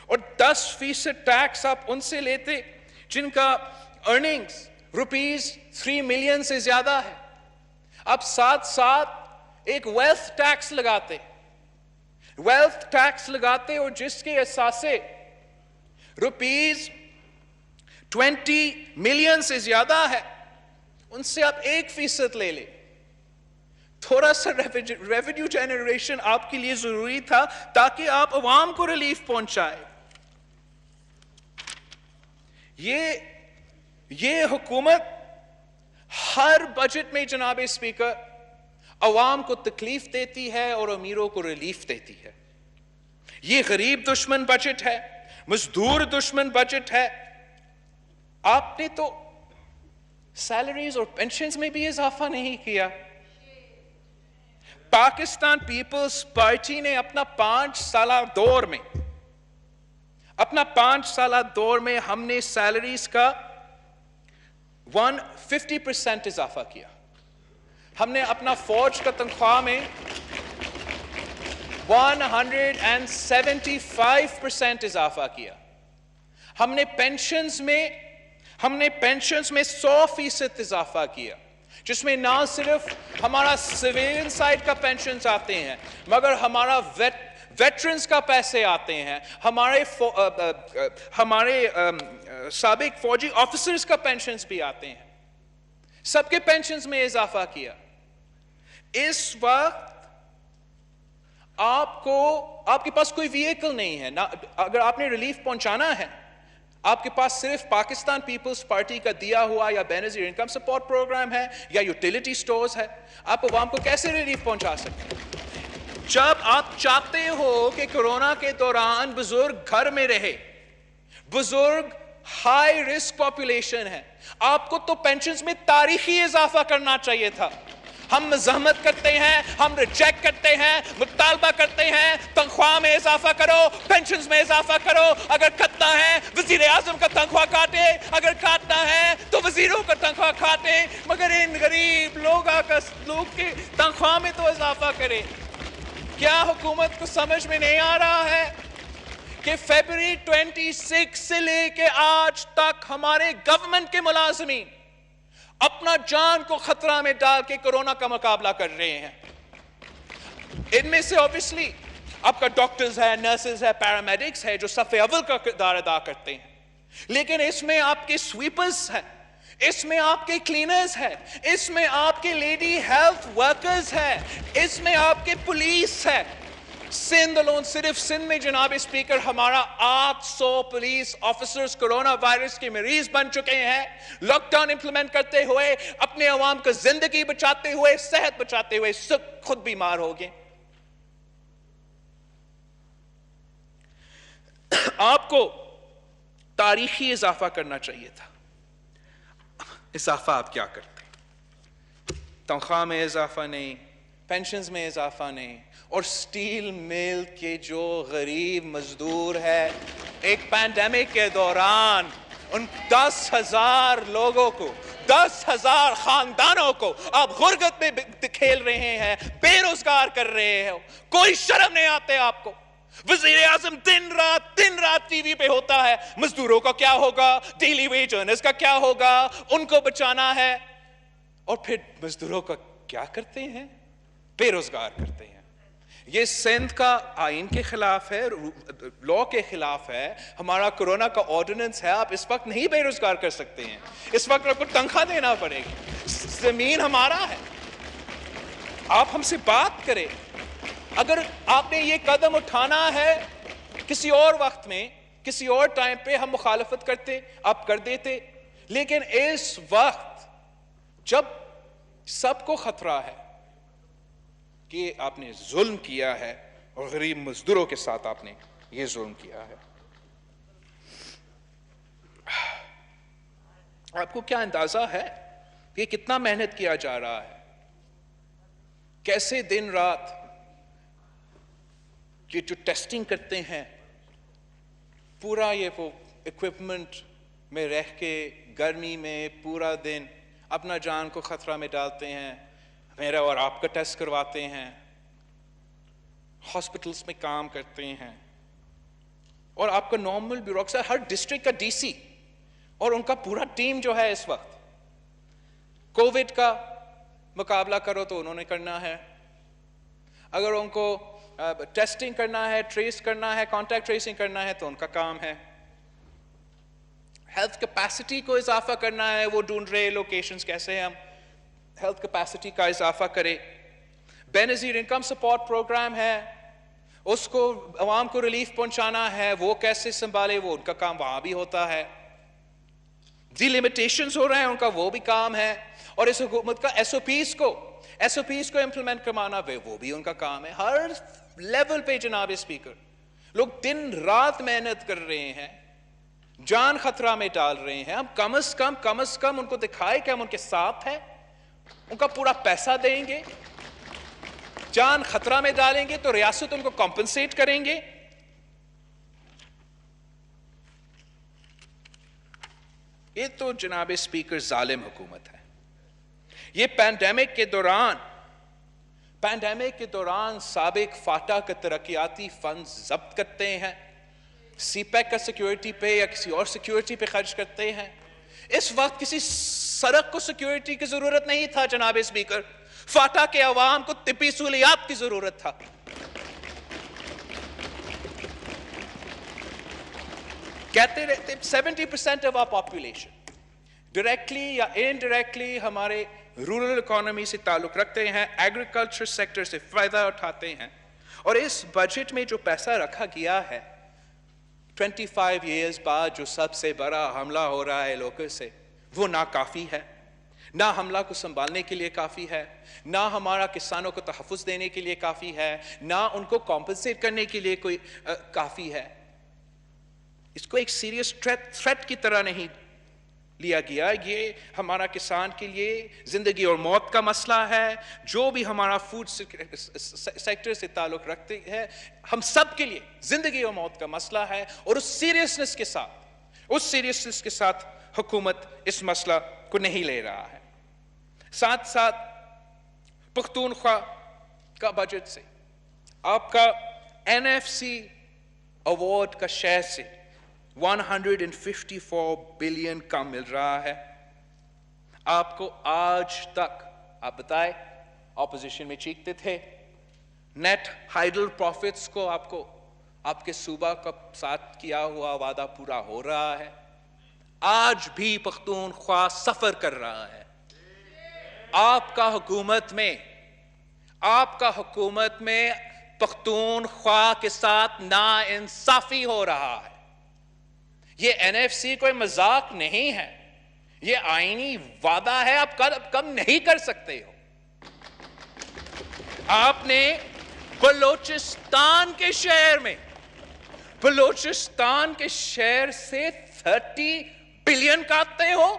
اور 10% tax آپ ان سے لیتے جن کا earnings rupees 3 million سے زیادہ ہے. آپ ساتھ ساتھ ایک ویلتھ ٹیکس لگاتے اور جس کے اثاثے روپیز 20 ملین سے زیادہ ہے, ان سے آپ 1% لے لیں. تھوڑا سا ریونیو جنریشن آپ کے لیے ضروری تھا تاکہ آپ عوام کو ریلیف پہنچائے. یہ حکومت ہر بجٹ میں جناب اسپیکر عوام کو تکلیف دیتی ہے اور امیروں کو ریلیف دیتی ہے. یہ غریب دشمن بجٹ ہے, مزدور دشمن بجٹ ہے. آپ نے تو سیلریز اور پینشنز میں بھی اضافہ نہیں کیا. پاکستان پیپلز پارٹی نے اپنا 5 سالہ دور میں ہم نے سیلریز کا 150% اضافہ کیا. ہم نے اپنا فوج کا تنخواہ میں 175% اضافہ کیا. ہم نے پینشنز میں 100% اضافہ کیا, جس میں نہ صرف ہمارا سویلین سائڈ کا پینشنز آتے ہیں مگر ہمارا ویٹرنز کا پیسے آتے ہیں, ہمارے سابق فوجی آفیسرز کا پینشنز بھی آتے ہیں. سب کے پینشنز میں اضافہ کیا. اس وقت آپ کے پاس کوئی ویہیکل نہیں ہے. اگر آپ نے ریلیف پہنچانا ہے, آپ کے پاس صرف پاکستان پیپلز پارٹی کا دیا ہوا یا بے نظیر انکم سپورٹ پروگرام ہے یا یوٹیلیٹی سٹورز ہے, آپ عوام کو کیسے ریلیف پہنچا سکتے ہیں؟ جب آپ چاہتے ہو کہ کورونا کے دوران بزرگ گھر میں رہے, بزرگ ہائی رسک پاپولیشن ہے. آپ کو تو پینشنز میں تاریخی اضافہ کرنا چاہیے تھا. ہم مزاحمت کرتے ہیں, ہم ریجیکٹ کرتے ہیں, مطالبہ کرتے ہیں تنخواہ میں اضافہ کرو, پینشنز میں اضافہ کرو. اگر کٹنا ہے وزیر اعظم کا تنخواہ کاٹے, اگر کاٹنا ہے تو وزیروں کا تنخواہ کاٹے, مگر ان غریب لوگ کی تنخواہ میں تو اضافہ کرے. کیا حکومت کو سمجھ میں نہیں آ رہا ہے کہ فیبروری 26 سے لے کے آج تک ہمارے گورنمنٹ کے ملازمین اپنا جان کو خطرہ میں ڈال کے کورونا کا مقابلہ کر رہے ہیں. ان میں سے اوبیسلی آپ کا ڈاکٹرز ہے, نرسز ہے, پیرامیڈکس ہے جو صف اول کا کردار ادا کرتے ہیں, لیکن اس میں آپ کے سویپرز ہیں, اس میں آپ کے کلینرز ہیں, اس میں آپ کے لیڈی ہیلتھ ورکرز ہیں, اس میں آپ کے پولیس ہے. سندھ الون, صرف سندھ میں جناب اسپیکر ہمارا 800 پولیس آفیسرز کورونا وائرس کے مریض بن چکے ہیں. لاک ڈاؤن امپلیمنٹ کرتے ہوئے, اپنے عوام کو زندگی بچاتے ہوئے, صحت بچاتے ہوئے خود بیمار ہو گئے. آپ کو تاریخی اضافہ کرنا چاہیے تھا. اضافہ آپ کیا کرتے ہیں؟ تنخواہ میں اضافہ نہیں, پینشنز میں اضافہ نہیں, اور سٹیل مل کے جو غریب مزدور ہے, ایک پینڈیمک کے دوران ان 10,000 لوگوں کو, 10,000 خاندانوں کو آپ غربت میں کھیل رہے ہیں, بے روزگار کر رہے ہو. کوئی شرم نہیں آتے آپ کو؟ وزیر اعظم دن رات ٹی وی پہ ہوتا ہے, مزدوروں کا کیا ہوگا, ڈیلی ویج ارنرز کا کیا ہوگا, ان کو بچانا ہے. اور پھر مزدوروں کا کیا کرتے ہیں؟ بے روزگار کرتے ہیں. یہ سندھ کا آئین کے خلاف ہے, لا کے خلاف ہے. ہمارا کورونا کا آرڈیننس ہے, آپ اس وقت نہیں بے روزگار کر سکتے ہیں. اس وقت آپ کو تنخواہ دینا پڑے گی. زمین ہمارا ہے, آپ ہم سے بات کریں. اگر آپ نے یہ قدم اٹھانا ہے کسی اور وقت میں, کسی اور ٹائم پہ ہم مخالفت کرتے, آپ کر دیتے. لیکن اس وقت جب سب کو خطرہ ہے کہ آپ نے ظلم کیا ہے, اور غریب مزدوروں کے ساتھ آپ نے یہ ظلم کیا ہے. آپ کو کیا اندازہ ہے کہ کتنا محنت کیا جا رہا ہے, کیسے دن رات یہ جو ٹیسٹنگ کرتے ہیں, پورا یہ وہ ایکوپمنٹ میں رہ کے گرمی میں پورا دن اپنا جان کو خطرہ میں ڈالتے ہیں, میرا اور آپ کا ٹیسٹ کرواتے ہیں, ہاسپٹلس میں کام کرتے ہیں. اور آپ کا نارمل بیوروکریسی, ہر ڈسٹرکٹ کا ڈی سی اور ان کا پورا ٹیم جو ہے اس وقت کووڈ کا مقابلہ کرو تو انہوں نے کرنا ہے. اگر ان کو ٹیسٹنگ کرنا ہے, ٹریس کرنا ہے, کانٹیکٹ ٹریسنگ کرنا ہے تو ان کا کام ہے. ہیلتھ کیپیسٹی کو اضافہ کرنا ہے, وہ ڈھونڈ رہے لوکیشنز کیسے ہم ہیلتھ کیپیسٹی کا اضافہ کرے. بے نظیر انکم سپورٹ پروگرام ہے, اس کو عوام کو ریلیف پہنچانا ہے, وہ کیسے سنبھالے, وہ ان کا کام وہاں بھی ہوتا ہے. ڈی لیمیٹیشنز ہو رہے ہیں, ان کا وہ بھی کام ہے. اور اس حکومت کا ایس او پیز کو امپلیمنٹ کروانا, وہ بھی ان کا کام ہے. ہر لیول پہ جناب اسپیکر لوگ دن رات محنت کر رہے ہیں, جان خطرہ میں ڈال رہے ہیں. ہم کم از کم ان کو دکھائے کہ ہم ان کے ساتھ ہیں, ان کا پورا پیسہ دیں گے. جان خطرہ میں ڈالیں گے تو ریاست ان کو کمپنسیٹ کریں گے. یہ تو جناب اسپیکر ظالم حکومت ہے. یہ پینڈیمک کے دوران سابق فاٹا کا ترقیاتی فنڈ ضبط کرتے ہیں, سی پیک کا سیکیورٹی پہ یا کسی اور سیکیورٹی پہ خرچ کرتے ہیں. اس وقت کسی سڑک کو سیکیورٹی کی ضرورت نہیں تھا جناب اسپیکر, فاٹا کے عوام کو طبی سہولیات کی ضرورت تھا. کہتے رہتے 70% آف آور پاپولیشن ڈائریکٹلی یا انڈائریکٹلی ہمارے رورل اکانومی سے تعلق رکھتے ہیں, ایگریکلچر سیکٹر سے فائدہ اٹھاتے ہیں. اور اس بجٹ میں جو پیسہ رکھا گیا ہے 25 ایئرز بعد جو سب سے بڑا حملہ ہو رہا ہے لوکل سے, وہ ناکافی ہے. نہ حملہ کو سنبھالنے کے لیے کافی ہے, نہ ہمارا کسانوں کو تحفظ دینے کے لیے کافی ہے, نہ ان کو کمپنسیٹ کرنے کے لیے کوئی کافی ہے. اس کو ایک سیریس تھریٹ کی طرح نہیں لیا گیا. یہ ہمارا کسان کے لیے زندگی اور موت کا مسئلہ ہے. جو بھی ہمارا فوڈ سیکٹر سے تعلق رکھتے ہیں, ہم سب کے لیے زندگی اور موت کا مسئلہ ہے. اور اس سیریسنس کے ساتھ حکومت اس مسئلہ کو نہیں لے رہا ہے. ساتھ ساتھ پختونخوا کا بجٹ سے آپ کا NFC ایوارڈ کا شیئر سے 154 بلین کم مل رہا ہے. آپ کو آج تک, آپ بتائیں, اپوزیشن میں چیختے تھے نیٹ ہائیڈل پروفٹس کو آپ کے صوبہ کا ساتھ کیا ہوا وعدہ پورا ہو رہا ہے. آج بھی پختونخوا سفر کر رہا ہے. آپ کا حکومت میں پختونخوا کے ساتھ ناانصافی ہو رہا ہے. یہ NFC کوئی مذاق نہیں ہے, یہ آئینی وعدہ ہے. آپ کم نہیں کر سکتے ہو. آپ نے بلوچستان کے شہر سے 30 بلین کاٹتے ہو.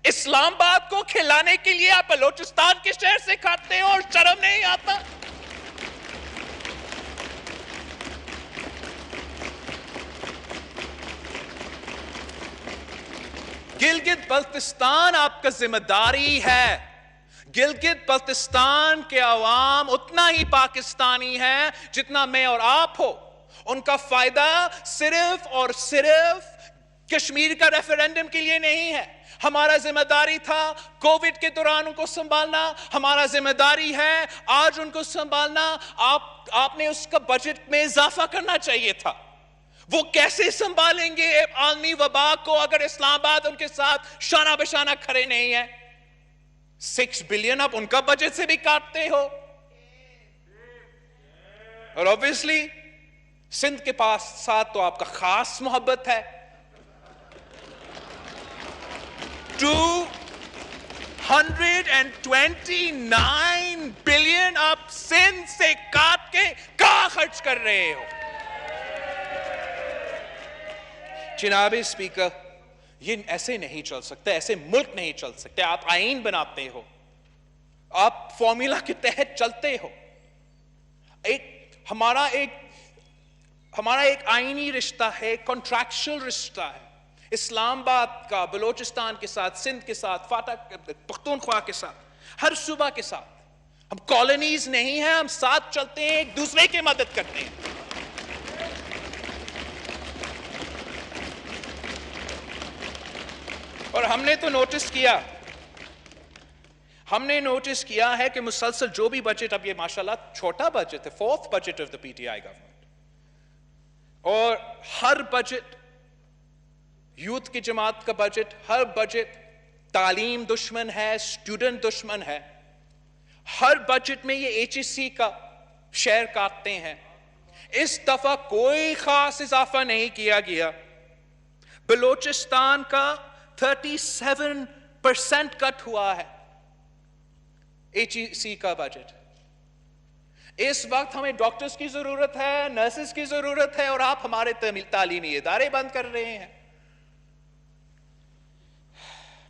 اسلام آباد کو کھلانے کے لیے آپ بلوچستان کے شہر سے کھاتے ہو اور شرم نہیں آتا. گلگت بلتستان آپ کا ذمہ داری ہے. گلگت بلتستان کے عوام اتنا ہی پاکستانی ہے جتنا میں اور آپ ہو. ان کا فائدہ صرف اور صرف کشمیر کا ریفرینڈم کے لیے نہیں ہے. ہمارا ذمہ داری تھا کووڈ کے دوران ان کو سنبھالنا, ہمارا ذمہ داری ہے آج ان کو سنبھالنا. آپ نے اس کا بجٹ میں اضافہ کرنا چاہیے تھا. وہ کیسے سنبھالیں گے عالمی وبا کو اگر اسلام آباد ان کے ساتھ شانہ بشانہ کھڑے نہیں ہے؟ 6 بلین آپ ان کا بجٹ سے بھی کاٹتے ہو. اور obviously سندھ کے پاس ساتھ تو آپ کا خاص محبت ہے. 229 بلین آپ سندھ سے کاٹ کے کہاں خرچ کر رہے ہو؟ جناب اسپیکر, یہ ایسے نہیں چل سکتا, ایسے ملک نہیں چل سکتے. آپ آئین بناتے ہو, آپ فارمولا کے تحت چلتے ہو. ہمارا ایک آئینی رشتہ ہے, کنٹریکچل رشتہ ہے. اسلام آباد کا بلوچستان کے ساتھ, سندھ کے ساتھ, پختونخوا کے ساتھ, ہر صوبہ کے ساتھ. ہم کالونیز نہیں ہیں, ہم ساتھ چلتے ہیں, ایک دوسرے کی مدد کرتے ہیں. اور ہم نے تو نوٹس کیا ہے کہ مسلسل جو بھی بجٹ, اب یہ ماشاءاللہ چھوٹا بجٹ ہے, 4th budget of the PTI government, اور ہر بجٹ, یوتھ کی جماعت کا بجٹ, ہر بجٹ تعلیم دشمن ہے, اسٹوڈنٹ دشمن ہے. ہر بجٹ میں یہ HEC کا شیئر کاٹتے ہیں. اس دفعہ کوئی خاص اضافہ نہیں کیا گیا. بلوچستان کا 37% کٹ ہوا ہے HEC کا بجٹ. اس وقت ہمیں ڈاکٹرز کی ضرورت ہے, نرسز کی ضرورت ہے, اور آپ ہمارے تعلیمی ادارے بند کر رہے ہیں.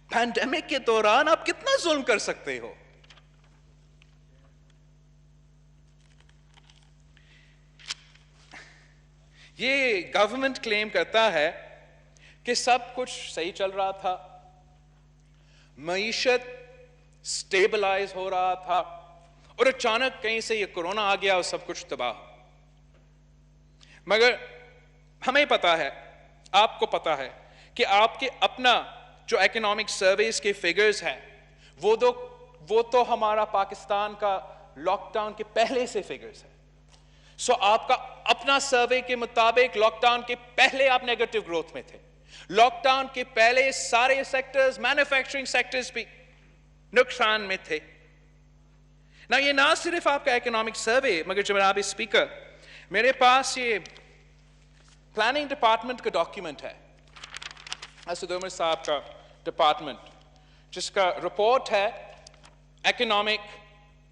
پینڈیمک کے دوران آپ کتنا ظلم کر سکتے ہو؟ یہ گورنمنٹ کلیم کرتا ہے کہ سب کچھ صحیح چل رہا تھا, معیشت سٹیبلائز ہو رہا تھا, اور اچانک کہیں سے یہ کورونا آ گیا اور سب کچھ تباہ. مگر ہمیں پتا ہے, آپ کو پتا ہے کہ آپ کے اپنا جو اکنامک سرویز کے فگرز ہیں وہ تو ہمارا پاکستان کا لاک ڈاؤن کے پہلے سے فگرز ہیں. سو آپ کا اپنا سروے کے مطابق لاک ڈاؤن کے پہلے آپ نیگیٹو گروتھ میں تھے. لاک ڈاؤن کے پہلے سارے سیکٹرز, مینوفیکچرنگ سیکٹرز بھی نقصان میں تھے. نا یہ نہ صرف آپ کا اکنامک سروے, مگر جناب اسپیکر, میرے پاس یہ پلاننگ ڈپارٹمنٹ کا ڈاکیومنٹ ہے, اسد عمر صاحب کا ڈپارٹمنٹ, جس کا رپورٹ ہے اکنامک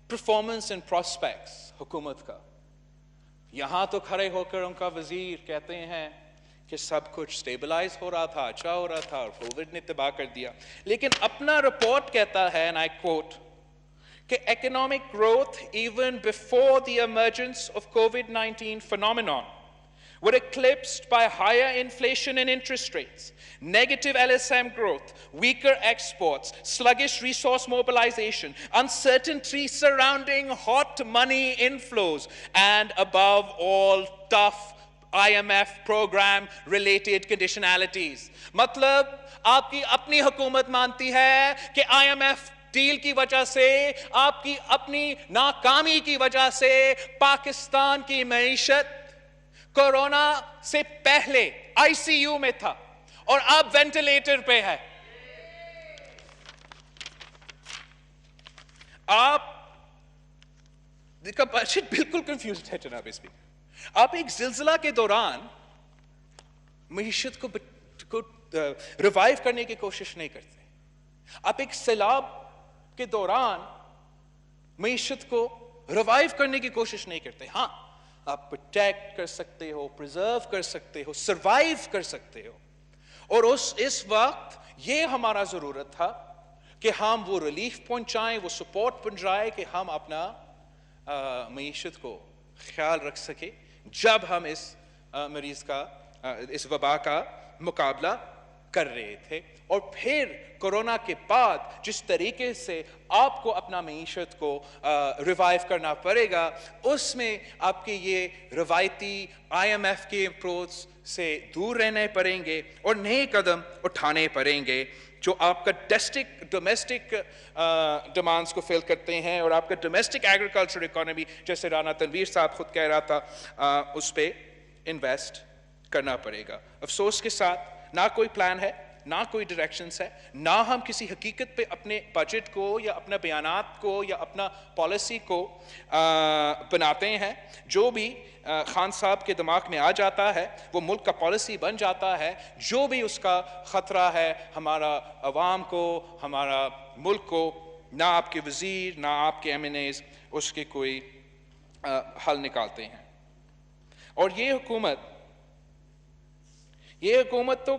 پرفارمنس اینڈ پراسپیکٹس حکومت کا. یہاں تو کھڑے ہو کر ان کا وزیر کہتے ہیں کہ سب کچھ سٹیبلائز ہو رہا تھا, اچھا ہو رہا تھا, اور کووڈ نے تباہ کر دیا. لیکن اپنا رپورٹ کہتا ہے, and I quote, کہ economic growth even before the emergence of COVID-19 phenomenon were eclipsed by higher inflation and interest rates, negative LSM growth, weaker exports, sluggish resource mobilization, uncertainty surrounding hot money inflows, and above all, tough IMF program related conditionalities. مطلب آپ کی اپنی حکومت مانتی ہے کہ IMF deal کی وجہ سے, آپ کی اپنی ناکامی کی وجہ سے پاکستان کی معیشت کورونا سے پہلے آئی سی یو میں تھا اور اب وینٹیلیٹر پہ ہے. آپ کا بجٹ بالکل کنفیوزڈ ہے جناب اسپیکر. آپ ایک زلزلہ کے دوران معیشت کو ریوائیو کرنے کی کوشش نہیں کرتے. آپ ایک سیلاب کے دوران معیشت کو ریوائیو کرنے کی کوشش نہیں کرتے. ہاں, آپ پروٹیکٹ کر سکتے ہو, پریزرو کر سکتے ہو, سروائیو کر سکتے ہو. اور اس وقت یہ ہمارا ضرورت تھا کہ ہم وہ ریلیف پہنچائیں, وہ سپورٹ پہنچائیں کہ ہم اپنا معیشت کو خیال رکھ سکیں جب ہم اس مریض کا, اس وبا کا مقابلہ کر رہے تھے. اور پھر کورونا کے بعد جس طریقے سے آپ کو اپنا معیشت کو ریوائیو کرنا پڑے گا, اس میں آپ کے یہ روایتی IMF کے اپروچ سے دور رہنے پڑیں گے اور نئے قدم اٹھانے پڑیں گے جو آپ کا ڈومیسٹک ڈیمانڈس کو فل کرتے ہیں اور آپ کا ڈومیسٹک ایگریکلچر اکانومی, جیسے رانا تنویر صاحب خود کہہ رہا تھا, اس پہ انویسٹ کرنا پڑے گا. افسوس کے ساتھ نہ کوئی پلان ہے, نہ کوئی ڈائریکشنز ہے, نہ ہم کسی حقیقت پہ اپنے بجٹ کو یا اپنے بیانات کو یا اپنا پالیسی کو بناتے ہیں. جو بھی خان صاحب کے دماغ میں آ جاتا ہے وہ ملک کا پالیسی بن جاتا ہے. جو بھی اس کا خطرہ ہے ہمارا عوام کو, ہمارا ملک کو, نہ آپ کے وزیر نہ آپ کے MNAs اس کے کوئی حل نکالتے ہیں. اور یہ حکومت تو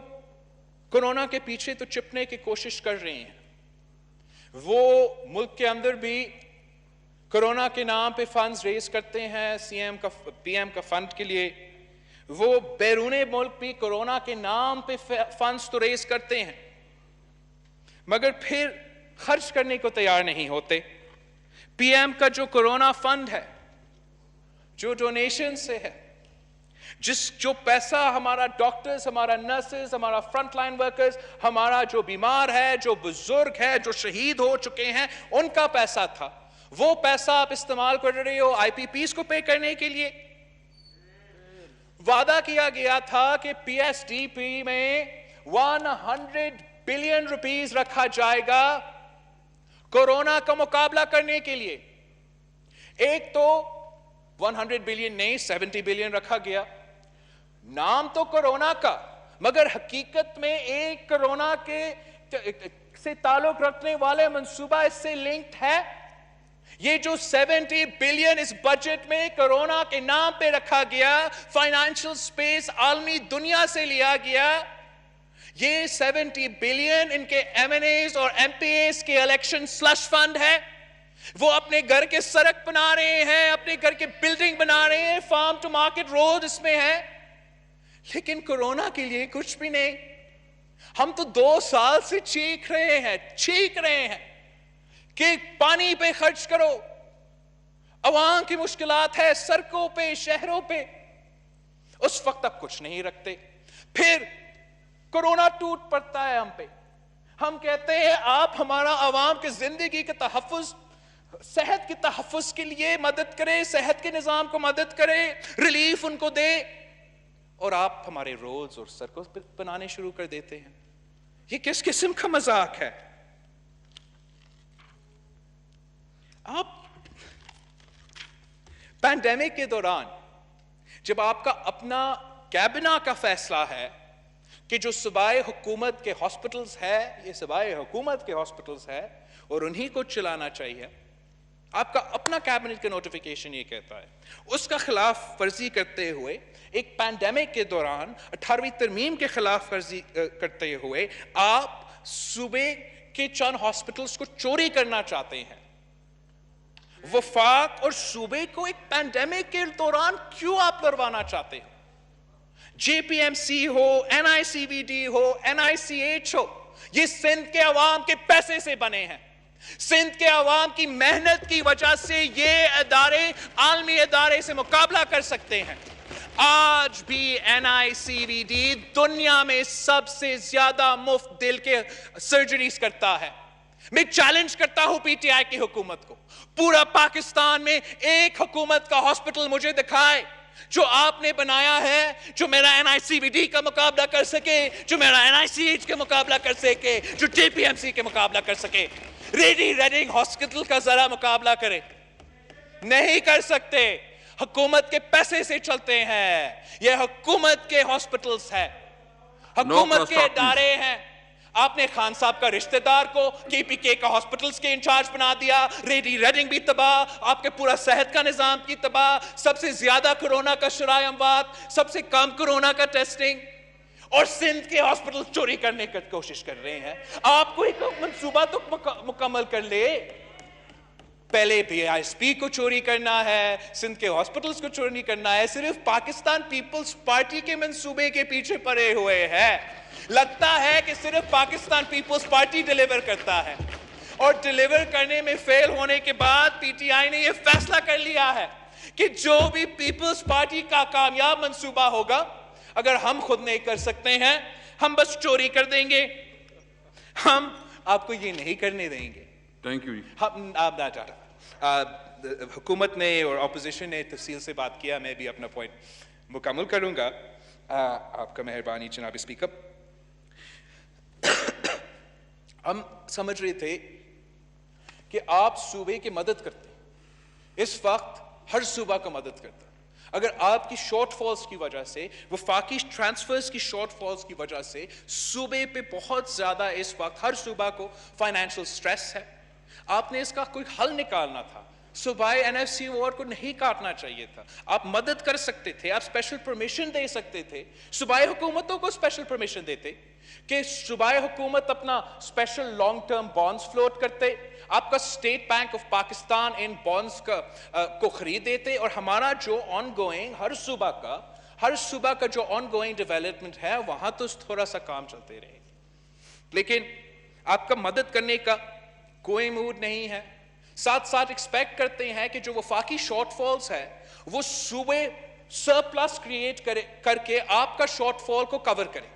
کورونا کے پیچھے تو چھپنے کی کوشش کر رہی ہیں. وہ ملک کے اندر بھی کورونا کے نام پہ فنڈز ریز کرتے ہیں, پی ایم کا فنڈ کے لیے. وہ بیرون ملک بھی کورونا کے نام پہ فنڈز تو ریز کرتے ہیں مگر پھر خرچ کرنے کو تیار نہیں ہوتے. پی ایم کا جو کورونا فنڈ ہے, جو ڈونیشن سے ہے, جو پیسہ ہمارا ڈاکٹرز, ہمارا نرسز, ہمارا فرنٹ لائن ورکرز, ہمارا جو بیمار ہے, جو بزرگ ہے, جو شہید ہو چکے ہیں, ان کا پیسہ تھا, وہ پیسہ آپ استعمال کر رہے ہو IPPs کو پے کرنے کے لیے. وعدہ کیا گیا تھا کہ PSDP میں 100 بلین روپیز رکھا جائے گا کورونا کا مقابلہ کرنے کے لیے. ایک تو 100 بلین نہیں 70 بلین رکھا گیا. نام تو کورونا کا مگر حقیقت میں ایک کورونا کے سے تعلق رکھنے والے منصوبہ اس سے لنکڈ ہے. یہ جو 70 بلین اس بجٹ میں کورونا کے نام پہ رکھا گیا, فائنانشل سپیس عالمی دنیا سے لیا گیا, یہ 70 بلین ان کے MNAs اور MPAs کے الیکشن سلش فنڈ ہے. وہ اپنے گھر کے سڑک بنا رہے ہیں, اپنے گھر کے بلڈنگ بنا رہے ہیں, فارم ٹو مارکیٹ روڈ اس میں ہے, لیکن کورونا کے لیے کچھ بھی نہیں. ہم تو 2 سال سے چیخ رہے ہیں کہ پانی پہ خرچ کرو, عوام کی مشکلات ہے سڑکوں پہ, شہروں پہ. اس وقت تک کچھ نہیں رکھتے. پھر کورونا ٹوٹ پڑتا ہے ہم پہ. ہم کہتے ہیں آپ ہمارا عوام کی زندگی کے تحفظ, صحت کے تحفظ کے لیے مدد کرے, صحت کے نظام کو مدد کرے, ریلیف ان کو دے, اور آپ ہمارے روڈز اور سڑکوں بنانے شروع کر دیتے ہیں. یہ کس قسم کا مذاق ہے؟ آپ پینڈیمک کے دوران جب آپ کا اپنا کابینہ کا فیصلہ ہے کہ جو صوبائی حکومت کے ہاسپٹلز ہے, یہ صوبائی حکومت کے ہاسپٹلز ہے اور انہی کو چلانا چاہیے, آپ کا اپنا کابینٹ کا نوٹیفیکیشن یہ کہتا ہے, اس کا خلاف ورزی کرتے ہوئے ایک پینڈیمک کے دوران 18ویں ترمیم کے خلاف ورزی کرتے ہوئے آپ صوبے کے چند ہاسپٹلز کو چوری کرنا چاہتے ہیں. وفاق اور صوبے کو ایک پینڈیمک کے دوران کیوں آپ لڑوانا چاہتے ہیں؟ جے پی ایم سی ہو، این آئی سی وی ڈی ہو، این آئی سی ایچ ہو، یہ سندھ کے عوام کے پیسے سے بنے ہیں. سندھ کے عوام کی محنت کی وجہ سے یہ ادارے عالمی ادارے سے مقابلہ کر سکتے ہیں. آج بھی این آئی سی وی ڈی دنیا میں سب سے زیادہ مفت دل کے سرجریز کرتا ہے. میں چیلنج کرتا ہوں پی ٹی آئی کی حکومت کو، پورا پاکستان میں ایک حکومت کا ہاسپٹل مجھے دکھائے جو آپ نے بنایا ہے، جو میرا این آئی سی وی ڈی کا مقابلہ کر سکے، جو میرا این آئی سی ایچ کے مقابلہ کر سکے، جو جے پی ایم سی کے مقابلہ کر سکے. ریڈی ریڈنگ ہاسپٹل کا ذرا مقابلہ کرے. نہیں کر سکتے. حکومت کے پیسے سے چلتے ہیں. یہ حکومت کے ہاسپٹلز ہیں، حکومت کے ادارے ہیں. آپ نے خان صاحب کا رشتہ دار کو کے پی کے کا ہاسپٹلز کے انچارج بنا دیا. ریڈی ریڈنگ بھی تباہ، آپ کے پورا صحت کا نظام کی تباہ. سب سے زیادہ کرونا کا شرح اموات، سب سے کم کرونا کا ٹیسٹنگ، اور سندھ کے ہاسپٹل چوری کرنے کی کوشش کر رہے ہیں. آپ کو ایک منصوبہ تو مکمل کر لے. پہلے پی آئی ایس پی کو چوری کرنا ہے، سندھ کے ہاسپٹلز کو چوری کرنا ہے. صرف پاکستان پیپلز پارٹی کے منصوبے کے پیچھے پڑے ہوئے ہیں. لگتا ہے کہ صرف پاکستان پیپلز پارٹی ڈیلیور کرتا ہے، اور ڈیلیور کرنے میں فیل ہونے کے بعد پی ٹی آئی نے یہ فیصلہ کر لیا ہے کہ جو بھی پیپلز پارٹی کا کامیاب منصوبہ ہوگا، اگر ہم خود نہیں کر سکتے ہیں، ہم بس چوری کر دیں گے. ہم آپ کو یہ نہیں کرنے دیں گے. آپ نہ چاہتا. حکومت نے اور اپوزیشن نے تفصیل سے بات کیا. میں بھی اپنا پوائنٹ مکمل کروں گا. آپ کا مہربانی جناب اسپیکر. ہم سمجھ رہے تھے کہ آپ صوبے کی مدد کرتے ہیں. اس وقت ہر صوبہ کا مدد کرتا ہے. اگر آپ کی شارٹ فالز کی وجہ سے، وفاقی ٹرانسفرز کی شارٹ فالز کی وجہ سے صوبے پہ بہت زیادہ اس وقت ہر صوبہ کو فائنینشل سٹریس ہے، آپ نے اس کا کوئی حل نکالنا تھا. صوبائی این ایف سی وارڈ کو نہیں کاٹنا چاہیے تھا. آپ مدد کر سکتے تھے، آپ اسپیشل پرمیشن دے سکتے تھے. صوبائی حکومتوں کو اسپیشل پرمیشن دیتے کہ صوبائی حکومت اپنا special long term bonds float کرتے. آپ کا state bank of Pakistan in bonds کو خرید دیتے، اور ہمارا جو آن گوئنگ ہر صوبہ کا جو آن گوئنگ ڈیولپمنٹ ہے وہاں تو تھوڑا سا کام چلتے رہے. لیکن آپ کا مدد کرنے کا کوئی موڈ نہیں ہے. ساتھ ساتھ ایکسپیکٹ کرتے ہیں کہ جو وفاقی شارٹ فالز ہے وہ صوبے سرپلس کریٹ کر کے آپ کا شارٹ فال کو کور کرے.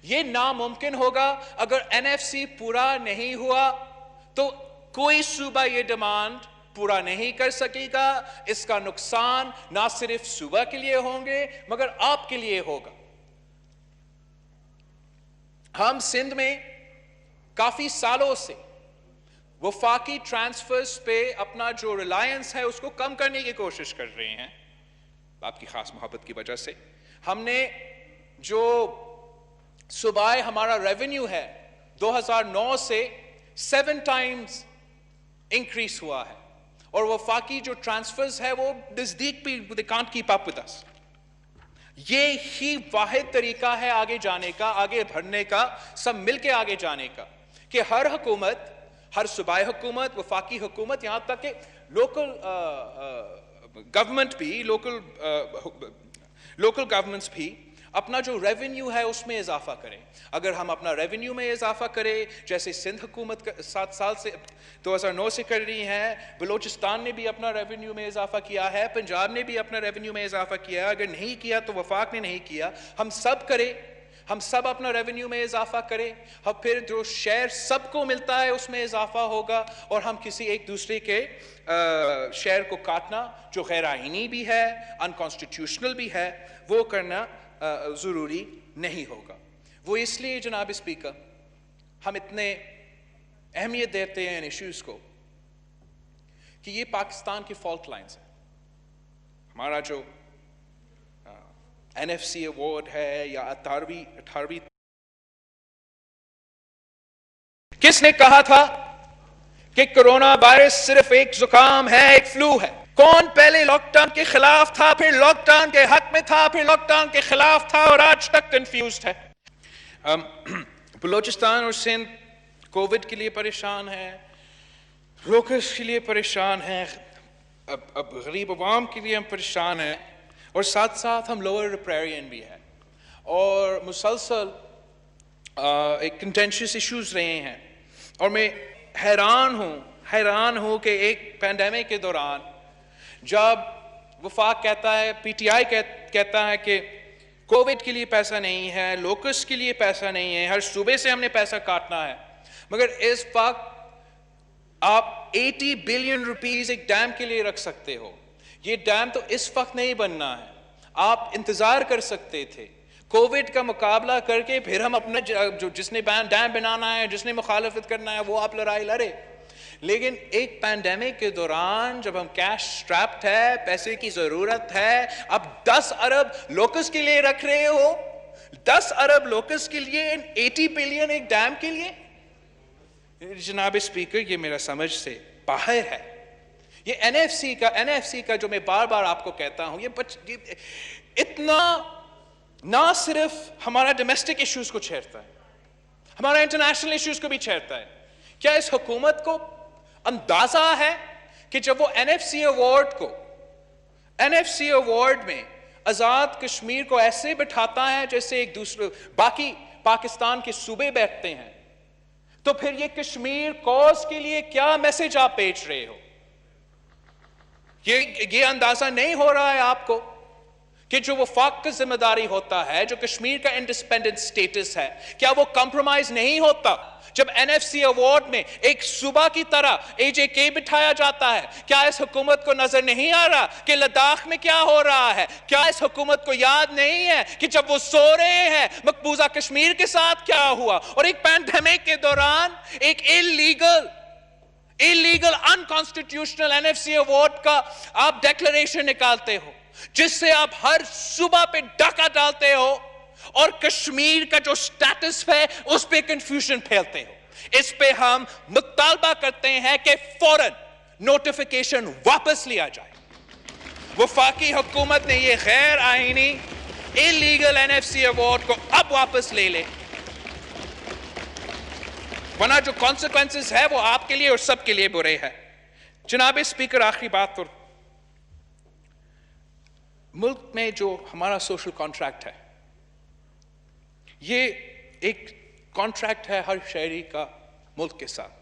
یہ ناممکن ہوگا. اگر این ایف سی پورا نہیں ہوا تو کوئی صوبہ یہ ڈیمانڈ پورا نہیں کر سکے گا. اس کا نقصان نہ صرف صوبہ کے لیے ہوں گے مگر آپ کے لیے ہوگا. ہم سندھ میں کافی سالوں سے وفاقی ٹرانسفرز پہ اپنا جو ریلائنس ہے اس کو کم کرنے کی کوشش کر رہے ہیں. آپ کی خاص محبت کی وجہ سے ہم نے جو صوبائی ہمارا ریونیو ہے 2009 سے 7 ٹائمز انکریز ہوا ہے، اور وفاقی جو ٹرانسفرز ہے وہ نزدیک بھی they can't keep up with us. یہ ہی واحد طریقہ ہے آگے جانے کا، آگے بڑھنے کا، سب مل کے آگے جانے کا، کہ ہر حکومت، ہر صوبائی حکومت، وفاقی حکومت، یہاں تک کہ لوکل گورنمنٹ بھی، لوکل گورنمنٹس بھی اپنا جو ریونیو ہے اس میں اضافہ کریں. اگر ہم اپنا ریونیو میں اضافہ کریں جیسے سندھ حکومت 7 سال سے 2009 سے کر رہی ہے، بلوچستان نے بھی اپنا ریونیو میں اضافہ کیا ہے، پنجاب نے بھی اپنا ریونیو میں اضافہ کیا ہے، اگر نہیں کیا تو وفاق نے نہیں کیا، ہم سب کریں، ہم سب اپنا ریونیو میں اضافہ کریں، ہم پھر جو شیئر سب کو ملتا ہے اس میں اضافہ ہوگا، اور ہم کسی ایک دوسرے کے شیئر کو کاٹنا جو غیر آئینی بھی ہے، انکانسٹیٹیوشنل بھی ہے، وہ کرنا ضروری نہیں ہوگا. وہ اس لیے جناب اسپیکر ہم اتنے اہمیت دیتے ہیں ان ایشوز کو کہ یہ پاکستان کی فالٹ لائنز ہیں. ہمارا جو این ایف سی ایوارڈ ہے یا 18ویں، کس نے کہا تھا کہ کرونا وائرس صرف ایک زکام ہے، ایک فلو ہے؟ کون پہلے لاک ڈاؤن کے خلاف تھا، پھر لاک ڈاؤن کے حق میں تھا، پھر لاک ڈاؤن کے خلاف تھا اور آج تک کنفیوزڈ ہے. بلوچستان اور سندھ کووڈ کے لیے پریشان ہے، لوکس کے لیے پریشان ہے، اب غریب عوام کے لیے ہم پریشان ہیں، اور ساتھ ساتھ ہم لوور ریپیرین بھی ہیں، اور مسلسل ایک کنٹینشس ایشوز رہے ہیں. اور میں حیران ہوں کہ ایک پینڈیمک کے دوران جب وفاق کہتا ہے، پی ٹی آئی کہتا ہے کہ کووڈ کے لیے پیسہ نہیں ہے، لوکس کے لیے پیسہ نہیں ہے، ہر صوبے سے ہم نے پیسہ کاٹنا ہے، مگر اس وقت آپ 80 بلین روپیز ایک ڈیم کے لیے رکھ سکتے ہو. یہ ڈیم تو اس وقت نہیں بننا ہے، آپ انتظار کر سکتے تھے. کووڈ کا مقابلہ کر کے پھر ہم اپنا جس نے ڈیم بنانا ہے، جس نے مخالفت کرنا ہے، وہ آپ لڑائی لڑے. لیکن ایک پینڈیمک کے دوران جب ہم کیش سٹریپڈ ہے، پیسے کی ضرورت ہے، اب 10 ارب لوکس کے لیے رکھ رہے ہو، 10 ارب لوکس کے لیے، 80 بلین ایک ڈیم کے لیے. جناب اسپیکر، یہ میرا سمجھ سے باہر ہے. یہ این ایف سی کا جو میں بار بار آپ کو کہتا ہوں، یہ اتنا نہ صرف ہمارا ڈومیسٹک ایشوز کو چھیڑتا ہے، ہمارا انٹرنیشنل ایشوز کو بھی چھیڑتا ہے. کیا اس حکومت کو اندازہ ہے کہ جب وہ این ایف سی ایوارڈ میں آزاد کشمیر کو ایسے بٹھاتا ہے جیسے ایک دوسرے باقی پاکستان کے صوبے بیٹھتے ہیں، تو پھر یہ کشمیر کوز کے لیے کیا میسج آپ بھیج رہے ہو؟ یہ اندازہ نہیں ہو رہا ہے آپ کو کہ جو وفاق کا ذمہ داری ہوتا ہے، جو کشمیر کا انڈیپینڈنٹ سٹیٹس ہے، کیا وہ کمپرومائز نہیں ہوتا جب این ایف سی ایوارڈ میں ایک صوبہ کی طرح اے جے کے بٹھایا جاتا ہے؟ کیا اس حکومت کو نظر نہیں آ رہا کہ لداخ میں کیا ہو رہا ہے؟ کیا اس حکومت کو یاد نہیں ہے کہ جب وہ سو رہے ہیں مقبوضہ کشمیر کے ساتھ کیا ہوا؟ اور ایک پینڈیمک کے دوران ایک illegal unconstitutional N F C award کا آپ ڈیکلریشن نکالتے ہو، جس سے آپ ہر صوبہ پہ ڈاکہ ڈالتے ہو اور کشمیر کا جو سٹیٹس ہے اس پہ کنفیوژن پھیلتے ہو. اس پہ ہم مطالبہ کرتے ہیں کہ فوراً نوٹیفیکیشن واپس لیا جائے. وفاقی حکومت نے یہ غیر آئینی illegal N F C award کو اب واپس لے لے، ورنہ جو کانسیکوینسز ہے وہ آپ کے لیے اور سب کے لیے برے ہیں. جناب اسپیکر، آخری بات پر، ملک میں جو ہمارا سوشل کانٹریکٹ ہے، یہ ایک کانٹریکٹ ہے ہر شہری کا ملک کے ساتھ.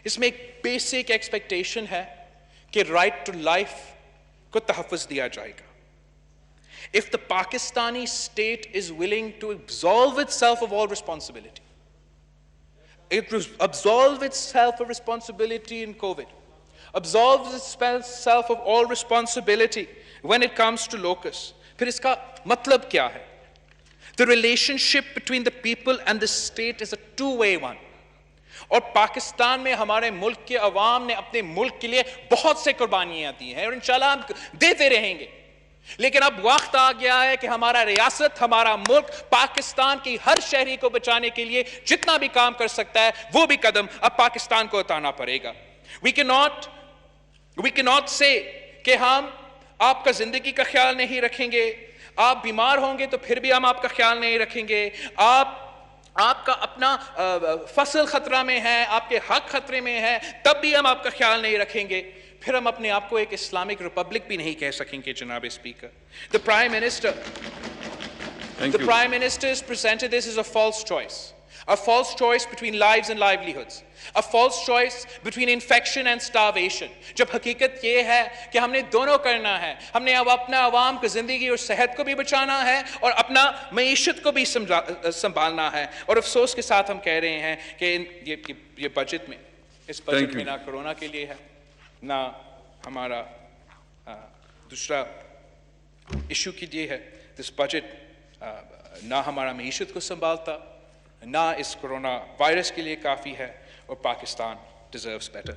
اس میں ایک بیسک ایکسپیکٹیشن ہے کہ رائٹ ٹو لائف کو تحفظ دیا جائے گا. If the Pakistani state is willing to absolve itself of all responsibility, absolve itself of responsibility in COVID, absolve itself of all responsibility when it comes to locus, پھر اس کا مطلب کیا ہے؟ The relationship between the people and the state is a two-way one. اور پاکستان میں ہمارے ملک کے عوام نے اپنے ملک کے لیے بہت سے قربانیاں دی ہیں اور انشاءاللہ ہم دیتے رہیں گے. لیکن اب وقت آ گیا ہے کہ ہمارا ریاست، ہمارا ملک، پاکستان کی ہر شہری کو بچانے کے لیے جتنا بھی کام کر سکتا ہے وہ بھی قدم اب پاکستان کو اٹھانا پڑے گا. We cannot say کہ ہم آپ کا زندگی کا خیال نہیں رکھیں گے، آپ بیمار ہوں گے تو پھر بھی ہم آپ کا خیال نہیں رکھیں گے، آپ کا اپنا فصل خطرہ میں ہے، آپ کے حق خطرے میں ہے، تب بھی ہم آپ کا خیال نہیں رکھیں گے، پھر ہم اپنے آپ کو ایک اسلامک ریپبلک بھی نہیں کہہ سکیں گے. جناب speaker, The Prime Minister has presented this as a false choice between lives and livelihoods, a false choice between infection and starvation. جب حقیقت یہ ہے کہ ہم نے دونوں کرنا ہے، ہم نے اب اپنا عوام کی زندگی اور صحت کو بھی بچانا ہے اور اپنا معیشت کو بھی سنبھالنا ہے. اور افسوس کے ساتھ ہم کہہ رہے ہیں کہ یہ بجٹ میں، اس بجٹ میں نہ کرونا کے لیے ہے، نہ ہمارا دوسرا ایشو کے لیے ہے. دس بجٹ نہ ہمارا معیشت کو سنبھالتا، نہ اس کرونا وائرس کے لیے کافی ہے، اور پاکستان deserves better.